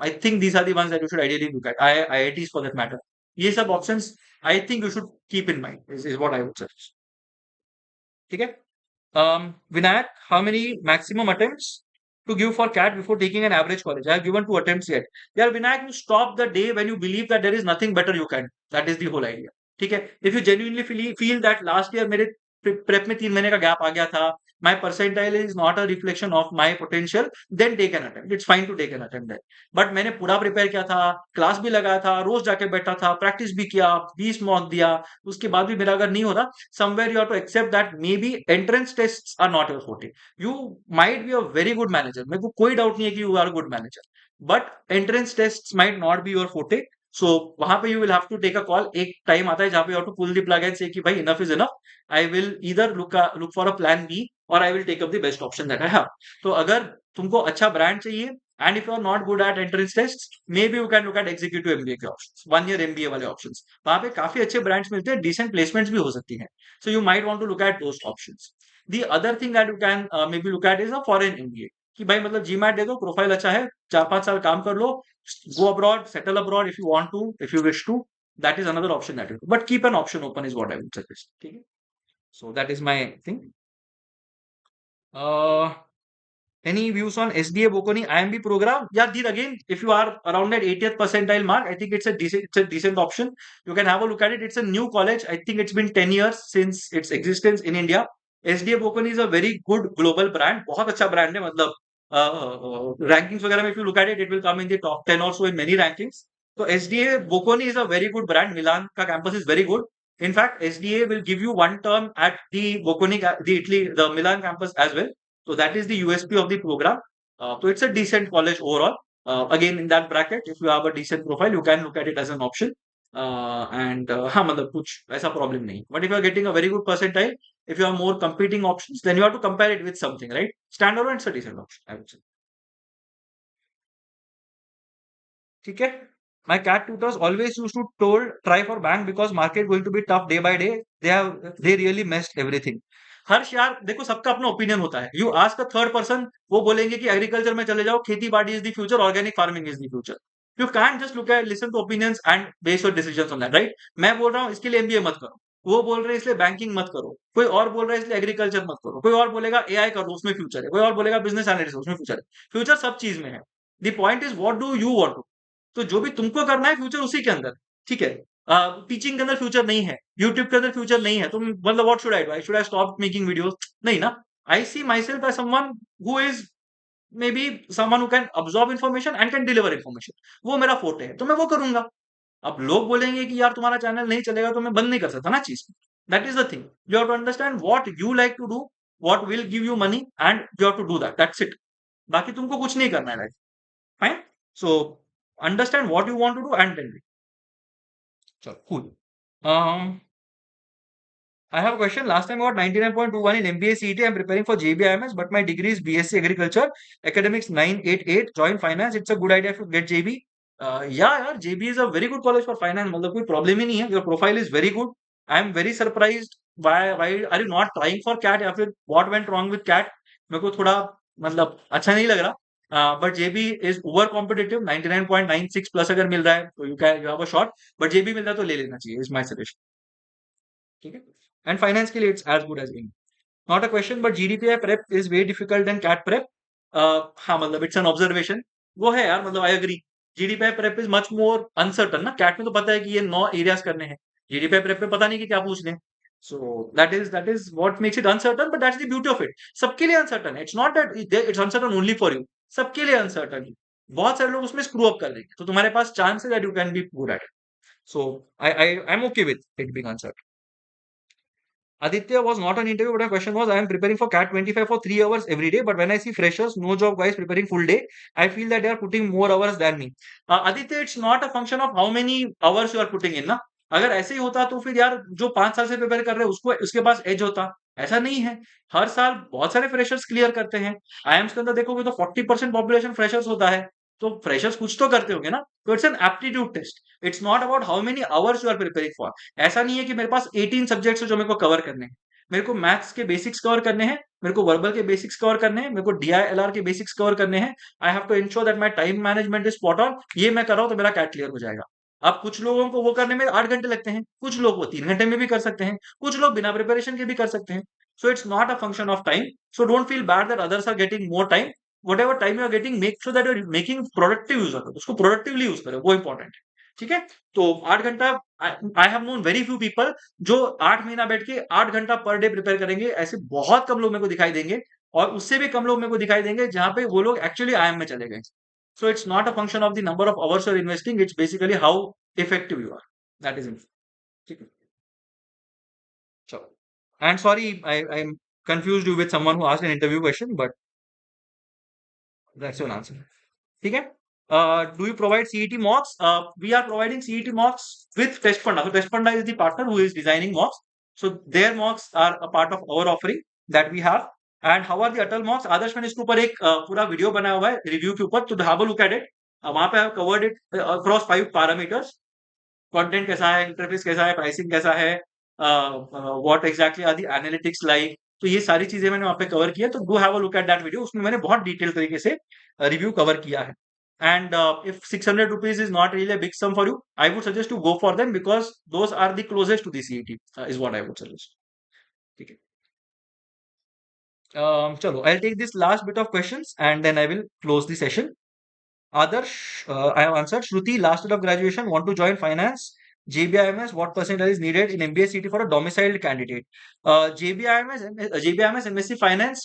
Speaker 1: I think these are the ones that you should ideally look at. IITs for that matter. ये सब options I think you should keep in mind is what I would suggest. ठीक है, Vinayak, how many maximum attempts to give for CAT before taking an average college? I have given 2 attempts yet. Yeah, Vinayak, you stop the day when you believe that there is nothing better you can. That is the whole idea. ठीक है, if you genuinely feel that last year मेरे prep में 3 महीने का gap आ गया था, my percentile is not a reflection of my potential, then take an attempt. It's fine to take an attempt there. But मैंने पूरा प्रिपेयर किया था, क्लास भी लगाया था, रोज जाके बैठा था, प्रैक्टिस भी किया, 20 मॉक दिया, उसके बाद भी मेरा अगर नहीं होता, somewhere you have to accept that maybe entrance tests are not your forte. You might be a very good manager, मेरे को कोई डाउट नहीं है कि you are a good manager, but entrance tests might not be your forte. So वहां पे you will have to take a call. एक time आता है जहां पे you have to pull the plug and say कि भाई enough is enough. I will either look for a plan B or I will take up the best option that I have. तो अगर तुमको अच्छा ब्रांड चाहिए and if you are not good at entrance tests, maybe you can look at executive MBA के options, 1 year MBA वाले options. वहां पे काफी अच्छे ब्रांड्स मिलते हैं, decent placements भी हो सकती हैं. So you might want to look at those options. The other thing that you can maybe look at is a foreign MBA. कि भाई मतलब जीमैट दे दो, प्रोफाइल अच्छा है, 4 5 साल काम कर लो, go abroad, settle abroad if you want to, if you wish to. That is another option that you do. But keep an option open is what I would suggest. Okay? So that is my thing. Uh, any views on SDA Bokoni IMB program? Yeah, Dean, again, if you are around that 80th percentile mark, I think it's a decent option. You can have a look at it. It's a new college. I think it's been 10 years since its existence in India. SDA Bokoni is a very good global brand. बहुत अच्छा brand है, मतलब rankings वगैरह में if you look at it, it will come in the top 10 or so in many rankings. So SDA Bocconi is a very good brand. Milan का campus is very good. In fact, SDA will give you one term at the Bocconi, the Milan campus as well. So that is the USP of the program. So it's a decent college overall. Again, in that bracket, if you have a decent profile, you can look at it as an option. And हाँ मतलब कुछ ऐसा problem नहीं. But if you are getting a very good percentile, if you have more competing options, then you have to compare it with something, right? Standalone, it's a decent option, I would say. ठीक है, my cat tutors always used to told try for bank because market going to be tough day by day. They really messed everything. हर्ष यार देखो, सबका अपना opinion होता है. You ask a third person, वो बोलेंगे कि एग्रीकल्चर में चले जाओ, खेती बाड़ी is the future, organic farming is the future. You can just look at, listen to opinions and base your decisions on that, right? मैं बोल रहा हूँ इसके लिए एमबीए मत करो, वो बोल रहे हैं इसलिए बैंकिंग मत करो, कोई और बोल रहा है इसलिए एग्रीकल्चर मत करो, कोई और बोलेगा एआई करो उसमें फ्यूचर है, कोई और बोलेगा बिजनेस एनालिस्ट उसमें फ्यूचर है. फ्यूचर सब चीज में है. The point is what do you want. तो जो भी तुमको करना है फ्यूचर उसी के अंदर. ठीक है, टीचिंग के अंदर फ्यूचर नहीं है, यूट्यूब के अंदर फ्यूचर नहीं है, तुम मतलब what should I do? I should I stop making videos? नहीं ना. I see myself as someone who is maybe someone who can absorb information and can deliver information. वो मेरा फोर्टे है, तो मैं वो करूंगा. अब लोग बोलेंगे कि यार तुम्हारा चैनल नहीं चलेगा, तो मैं बंद नहीं कर सकता ना चीज. That is the thing. You have to understand what you like to do, what will give you money, and you have to do that. That's it. बाकी तुमको कुछ नहीं करना है. Fine. So understand what you want to do and then do. So cool. Um, I have a question. Last time I got 99.21 in MBA CET. I'm preparing for JBIMS, but my degree is BSc Agriculture, Academics 988. Join finance. It's a good idea to get JB. Yeah, JB is a very good college for finance. मतलब कोई problem ही नहीं है. Your profile is very good. I am very surprised. Why are you not trying for CAT? या फिर what went wrong with CAT? मेरे को थोड़ा मतलब अच्छा नहीं लग रहा. But JB is over competitive. 99.96 plus अगर मिल रहा है तो you have a shot. But JB मिल रहा है तो ले लेना चाहिए. Is my suggestion. ठीक है, एंड फाइनेंस के लिए it's as good as in, not a question but GDPI prep is way difficult than CAT prep. हाँ मतलब इट्स एन ऑब्जर्वेशन, वो है यार, मतलब I agree, GDPI prep is much more uncertain ना, कैट में तो पता है कि ये 9 एरियाज करने हैं, जीडीपीआई प्रेप में पता नहीं कि क्या पूछ लें, सो that is what makes it uncertain, but that's the beauty of it, सबके लिए अनसर्टन है, it's not that it's uncertain only for you, सबके लिए अनसर्टन है, बहुत सारे लोग उसमें स्क्रू अप कर लेंगे, तो तुम्हारे पास चांस है that you can be good at it, so I am okay with it being uncertain. Aditya was not an interview, but my question was, I am preparing for CAT 25 for 3 hours every day, but when I see freshers, no job guys preparing full day, I feel that they are putting more hours than me. Aditya, it's not a function of how many hours you are putting in, ना, अगर ऐसे ही होता तो फिर यार जो 5 साल से प्रिपेयर कर रहे हैं उसको उसके पास एज होता, ऐसा नहीं है, हर साल बहुत सारे फ्रेशर्स क्लियर करते हैं, आईएम्स के अंदर देखोगे तो 40% पॉपुलेशन फ्रेशर्स होता है, तो फ्रेशर्स कुछ तो करते होंगे ना, तो it's an aptitude test, it's not about how many hours you are preparing for, ऐसा नहीं है कि मेरे पास 18 सब्जेक्ट्स है जो मेरे को कवर करने हैं, मेरे को मैथ्स के बेसिक्स कवर करने हैं, मेरे को वर्बल के बेसिक्स कवर करने हैं, मेरे को डीआईएलआर के बेसिक्स कवर करने हैं, I have to ensure that my time management is spot on, ये मैं कर रहा हूं तो मेरा कैट क्लियर हो जाएगा। अब कुछ लोगों को वो करने में 8 घंटे लगते हैं, कुछ लोग वो 3 घंटे में भी कर सकते हैं, कुछ लोग बिना प्रिपरेशन के भी कर सकते हैं, so it's not a function of time, so don't feel bad that others are getting more time, whatever time you are getting make sure that you are making productive use करो, उसको productively use करो, वो important है, ठीक है, तो 8 घंटा, I have known very few people जो 8 महीना बैठ के 8 घंटा पर डे प्रिपेयर करेंगे, ऐसे बहुत कम लोग मेरे को दिखाई देंगे, और उससे भी कम लोग मेरे को दिखाई देंगे जहां पे वो लोग एक्चुअली आईएम में चले गए, so it's not a function of the number of hours you are investing, it's basically how effective you are, that is, ठीक है, चलो, and sorry I am confused you with someone who asked an interview question, but that's your answer, ठीक है। Do you provide CET mocks? We are providing CET mocks with Test Panda. So Test Panda is the partner who is designing mocks. So their mocks are a part of our offering that we have. And how are the Atal mocks? आदर्श मैंने इसके ऊपर एक पूरा video बनाया हुआ है review के ऊपर, तो have a look at it. वहां पे I have covered it across 5 parameters. Content कैसा है, इंटरफेस कैसा है, प्राइसिंग कैसा है, what exactly are the analytics like, तो ये सारी चीजें मैंने वहां पे कवर किया, तो do have a look at that video, उसमें मैंने बहुत डिटेल तरीके से रिव्यू कवर किया है, and if 600 rupees is not really a big sum for you, I would suggest to go for them because those are the closest to the CET, is what I would suggest, ठीक है। चलो, I'll take this last bit of questions and then I will close the session. Adarsh, I have answered. Shruti, last year of graduation, want to join finance. JBIMS, what percentage is needed in MBA CT for a domiciled candidate? JBIMS MSc Finance,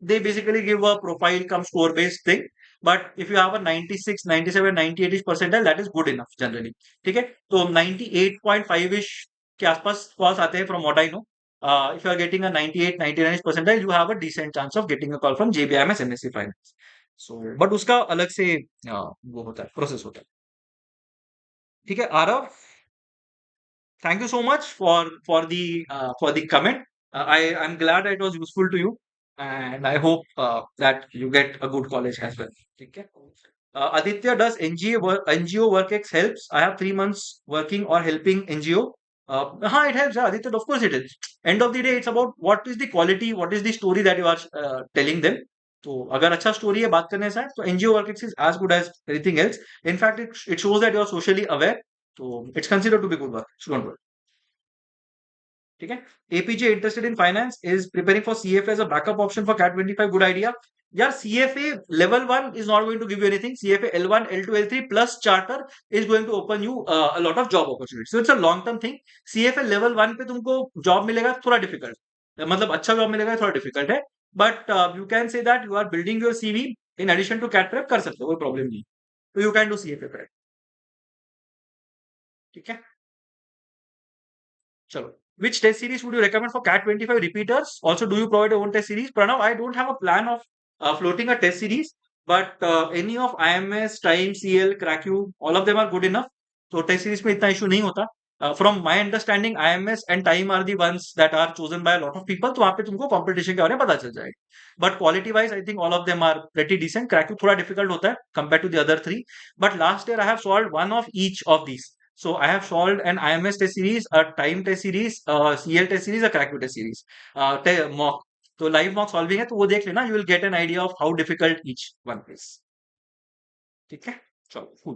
Speaker 1: they basically give a profile come score based thing. But if you have a 96, 97, 98 percentile, that is good enough generally. ठीक है, तो 98.5 ish के आसपास calls आते हैं from what I know. If you are getting a 98, 99 percentile, you have a decent chance of getting a call from JBIMS MSc Finance. So but उसका अलग से वो होता है, प्रोसेस होता है, ठीक है। Aarav, thank you so much for the comment, I am glad it was useful to you and I hope that you get a good college as well, ठीक है। Aditya, does NGO work X helps, I have 3 months working और helping NGO, हाँ it helps Aditya, of course it is, end of the day it's about what is the quality, what is the story that you are telling them, तो अगर अच्छा story है बात करने से तो NGO work is as good as anything else, in fact it shows that you are socially aware, तो it's considered to be good work, don't worry, ठीक है। APJ interested in finance, is preparing for CFA as a backup option for CAT 25, good idea, यार CFA level 1 is not going to give you anything, CFA L1 L2 L3 plus charter is going to open you a lot of job opportunities, so it's a long term thing, CFA level 1 पे तुमको job मिलेगा थोड़ा difficult, मतलब अच्छा job मिलेगा थोड़ा difficult है, but you can say that you are building your CV in addition to CAT prep, कर सकते हो, कोई प्रॉब्लम नहीं, तो you can do CFA prep, ठीक है, चलो। Which test series would you recommend for CAT 25 repeaters? Also, do you provide your own test series? Pranav, I don't have a plan of floating a test series, but any of IMS, Time, CL, CrackU, all of them are good enough. So test series में इतना issue नहीं होता. From my understanding, IMS and Time are the ones that are chosen by a lot of people. तो वहाँ पे तुमको competition के बारे में पता चल जाएगा. But quality wise, I think all of them are pretty decent. CrackU थोड़ा difficult होता है compared to the other three. But last year I have solved one of each of these. So I have solved an IMS test series, a time test series, a CL test series, a CrackU test series, mock. तो live mock solving है, तो वो देख लेना, you will get an idea of how difficult each one is, ठीक है, चलो, cool.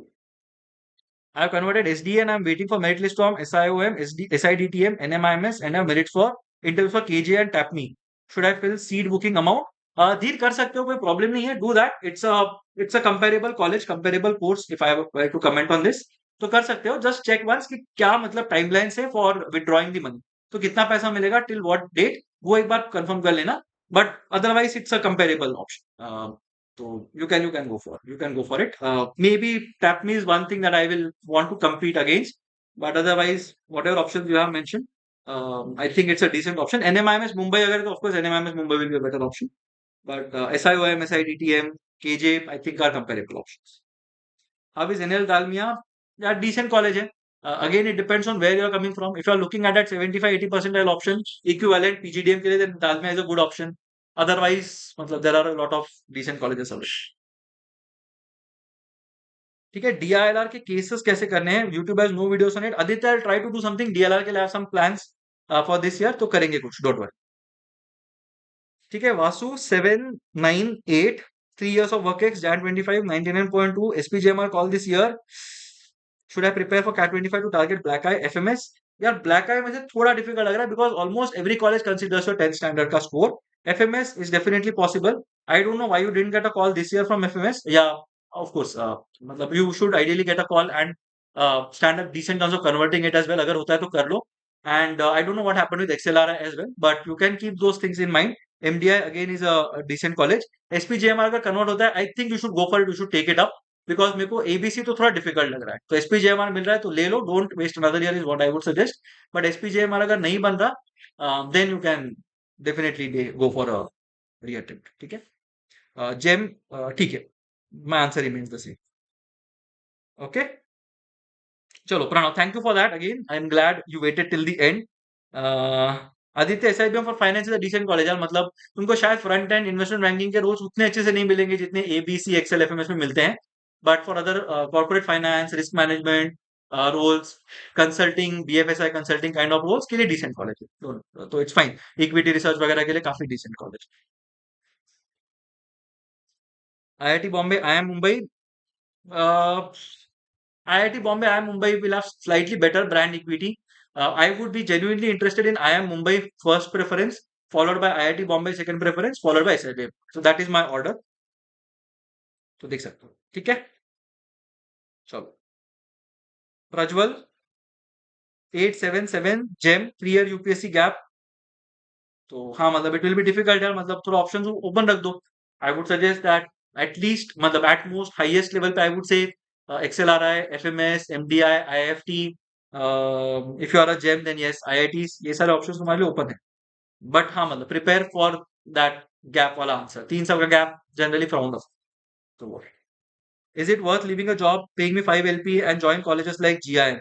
Speaker 1: I have converted SDA and I'm waiting for merit list from SIOM, SIDTM, NMIMS, and I have merit for interview for KJ and TAPME. Should I fill seat booking amount? धीर कर सकते हो, कोई problem नहीं है. Do that. It's a comparable college, comparable course. If I were to comment on this, तो कर सकते हो. Just check once कि क्या मतलब timelines है for withdrawing the money. तो कितना पैसा मिलेगा till what date? वो एक बार confirm कर लेना. But otherwise, it's a comparable option. So you can go for it. Maybe TAPME is one thing that I will want to compete against, but otherwise, whatever options you have mentioned, I think it's a decent option. NMIMS Mumbai, agar to of course NMIMS Mumbai will be a better option, but SIOM, SIDTM, KJ, I think are comparable options. How is NL Dalmia? Yeah, decent college hai. Again, it depends on where you are coming from. If you are looking at that 75-80 percentile option, equivalent PGDM के लिए, then Dalmia is a good option. Otherwise, मतलब there are a lot of decent colleges available. ठीक है. DILR के cases कैसे करने हैं? YouTube has no videos on it. Aditya, I'll try to do something. DLR के लिए I have some plans for this year, तो करेंगे कुछ. Don't worry. ठीक है. Vasu 798 3 years of work ex Jan 25 99.2 SPJMR call this year. Should I prepare for CAT 25 to target black eye FMS? यार black आई मुझे थोड़ा डिफिकल्ट लग रहा है because almost every college considers your 10th standard का score. FMS is definitely possible. I don't know why you didn't get a call this year from FMS. Yeah, of course. मतलब you should ideally get a call and stand a decent chance of converting it as well. अगर होता है तो कर लो. And I don't know what happened with XLRI as well, but you can keep those things in mind. MDI again is a decent college. SPJMR अगर convert होता है, I think you should go for it. You should take it up. Because मेरे को ABC तो थोड़ा difficult लग रहा है. तो एसपीजेएमआर मिल रहा है तो ले लो. Don't waste another year is what I would suggest. But SPJMR अगर नहीं बन रहा, then you can definitely go for a reattempt. ठीक है. जेम ठीक है. My answer remains the same. Okay. चलो Pranav, thank you for that again. I am glad you waited till the end. Aditya, SIBM for finance is a decent college यार. मतलब तुमको शायद फ्रंट एंड इन्वेस्टमेंट बैंकिंग के रोल्स उतने अच्छे से नहीं मिलेंगे जितने एबीसी एक्सेल एफएमएस में मिलते हैं. But for other corporate finance, risk management roles, consulting, BFSI consulting kind of roles के लिए डिसेंट कॉलेज है. तो इट्स फाइन. इक्विटी रिसर्च वगैरह के लिए काफी decent college. IIT Bombay, IIM Mumbai. IIT Bombay, IIM Mumbai will have slightly better brand equity. I would be genuinely interested in IIM Mumbai first preference, followed by IIT Bombay second preference, followed by SIBM. So that is my order. तो देख सकते हो. ठीक है. चलो. Prajwal 877 gem 3 year UPSC gap. तो हाँ मतलब इट विल बी डिफिकल्ट यार. मतलब थोड़ा ऑप्शंस ओपन रख दो. I would suggest that at least मतलब एट मोस्ट हाईएस्ट लेवल पे I would say XLRI, FMS, MDI, IIFT. If you are a gem then yes IITs. ये सारे ऑप्शंस तुम्हारे लिए ओपन है. बट हाँ मतलब प्रिपेयर फॉर दैट गैप वाला आंसर. 3 साल का गैप जनरली फ्राउंड ऑफ. तो is it worth living a job paying me 5 LP and join colleges like GIM?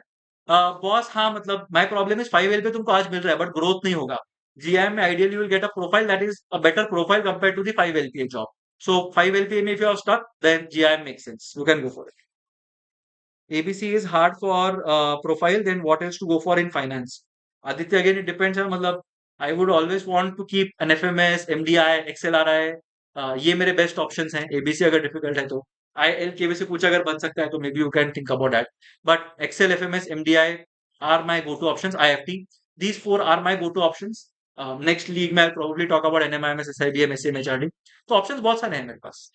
Speaker 1: Boss हाँ मतलब माय प्रॉब्लम इज 5 LP तुमको आज मिल रहा है बट ग्रोथ नहीं होगा. GIM में ideally you will get a profile that is a better profile compare to the 5 LPA job. So 5 LPA में if you are stuck then GIM makes sense. You can go for it. ABC is hard for profile, then what else to go for in finance? Aditya, again, it depends on, मतलब, I would always want to keep an FMS, MDI, XLRI. ये मेरे best options हैं. ABC अगर difficult है तो IL के से कुछ अगर बन सकता है तो maybe you can think about that. But XL, FMS, MDI are my go to options. IFT, these four are my go to options. Next league में probably talk about NMIMS, SIBM, SAM, HRD. तो options बहुत सारे हैं मेरे पास.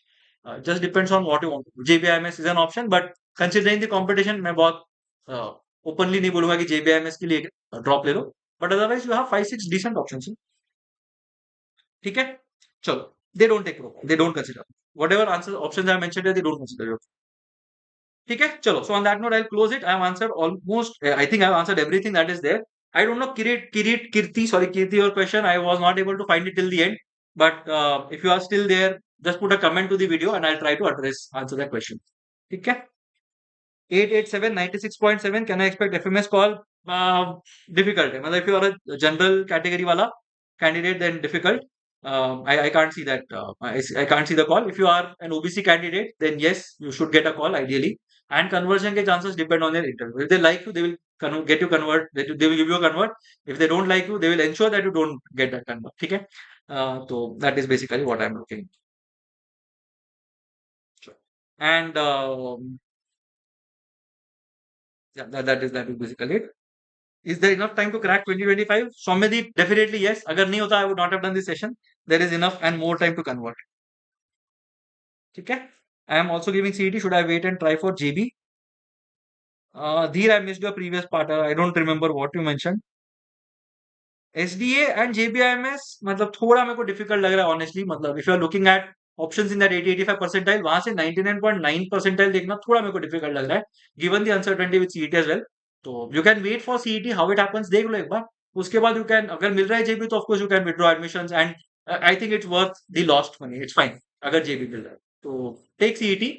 Speaker 1: Just depends on what you want. JBIMS is an option but considering the competition मैं बहुत openly नहीं बोलूंगा कि JBIMS के लिए ड्रॉप ले लो. But otherwise you have 5-6 decent options. ठीक है. चलो. They don't take pro, they don't consider whatever answer options I mentioned, they don't consider. ठीक है. चलो. So on that note I will close it. I have answered almost, I think I have answered everything that is there. I don't know Kirti, your question. I was not able to find it till the end. But if you are still there, just put a comment to the video and I'll try to answer that question. Okay. 887 96.7. Can I expect FMS call? Difficult. If you are a general category wala candidate, then difficult. I can't see that. I can't see the call. If you are an OBC candidate, then yes, you should get a call ideally. And conversion के chances depend on their interview. If they like you, they will get you convert. They will give you a convert. If they don't like you, they will ensure that you don't get that convert. ठीक है. So that is basically what I'm looking. Sure. And Yeah, that is basically it. Is there enough time to crack 2025? Soumyadeep, definitely yes. अगर नहीं होता, I would not have done this session. There is enough and more time to convert. ठीक है? I am also giving CET. Should I wait and try for JB? Dheer, I missed your previous part. I don't remember what you mentioned. SDA and JBIMS मतलब थोड़ा मेरे को difficult लग रहा है honestly मतलब if you are looking at options in that 80-85 percentile वहां से 99.9 परसेंटाइल देखना थोड़ा मेरे को डिफिकल्ट लग रहा है given the uncertainty with CET as well तो you can wait for CET how it happens देख लो एक बार उसके बाद यू कैन अगर मिल रहा है जेबी तो of course you can withdraw admissions and I think it's worth the lost money it's fine अगर जेबी मिल रहा है तो टेक सीईटी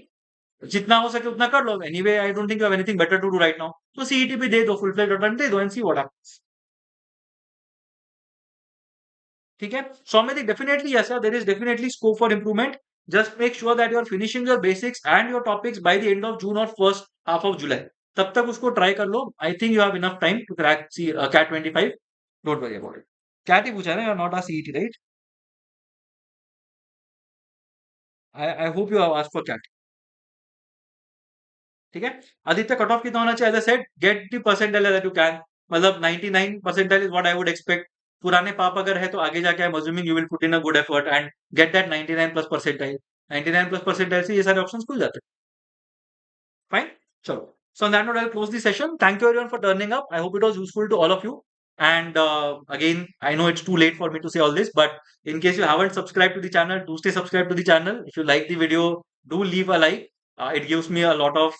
Speaker 1: जितना हो सके उतना कर लो anyway I don't think you have anything better to do right now तो सीईटी भी दे दो फुल फ्लेज्ड अटेम्प्ट दे दो एंड सी व्हाट हैपेंस ठीक है सौम्यदिक definitely yes sir there is definitely scope for improvement just make sure that you are finishing your basics and your topics by the end of June or first half of July तब तक उसको try कर लो I think you have enough time to crack CAT 25 don't worry about it CAT ही पूछा है ना you are not a CET right I hope you have asked for CAT ठीक है आदित्य कट ऑफ कितना होना चाहिए as I said get the percentile that you can मतलब 99 percentile is what I would expect पुराने पाप अगर है तो आगे जाके आई am assuming you will put in a good effort and get that 99 plus percentile 99 plus percentile से ये सारे ऑप्शंस खुल जाते हैं फाइन चलो so on that note I'll close the session thank you everyone for turning up I hope it was useful to all of you and again I know it's too late for me to say all this but in case you haven't subscribed to the channel do stay subscribed to the channel if you like the video do leave a like it gives me a lot of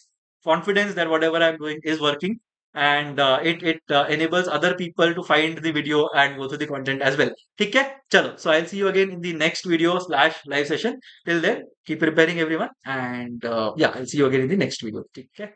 Speaker 1: confidence that whatever I'm doing is working and it enables other people to find the video and go through the content as well ठीक है चलो so I'll see you again in the next video slash live session till then keep preparing everyone and yeah I'll see you again in the next video ठीक है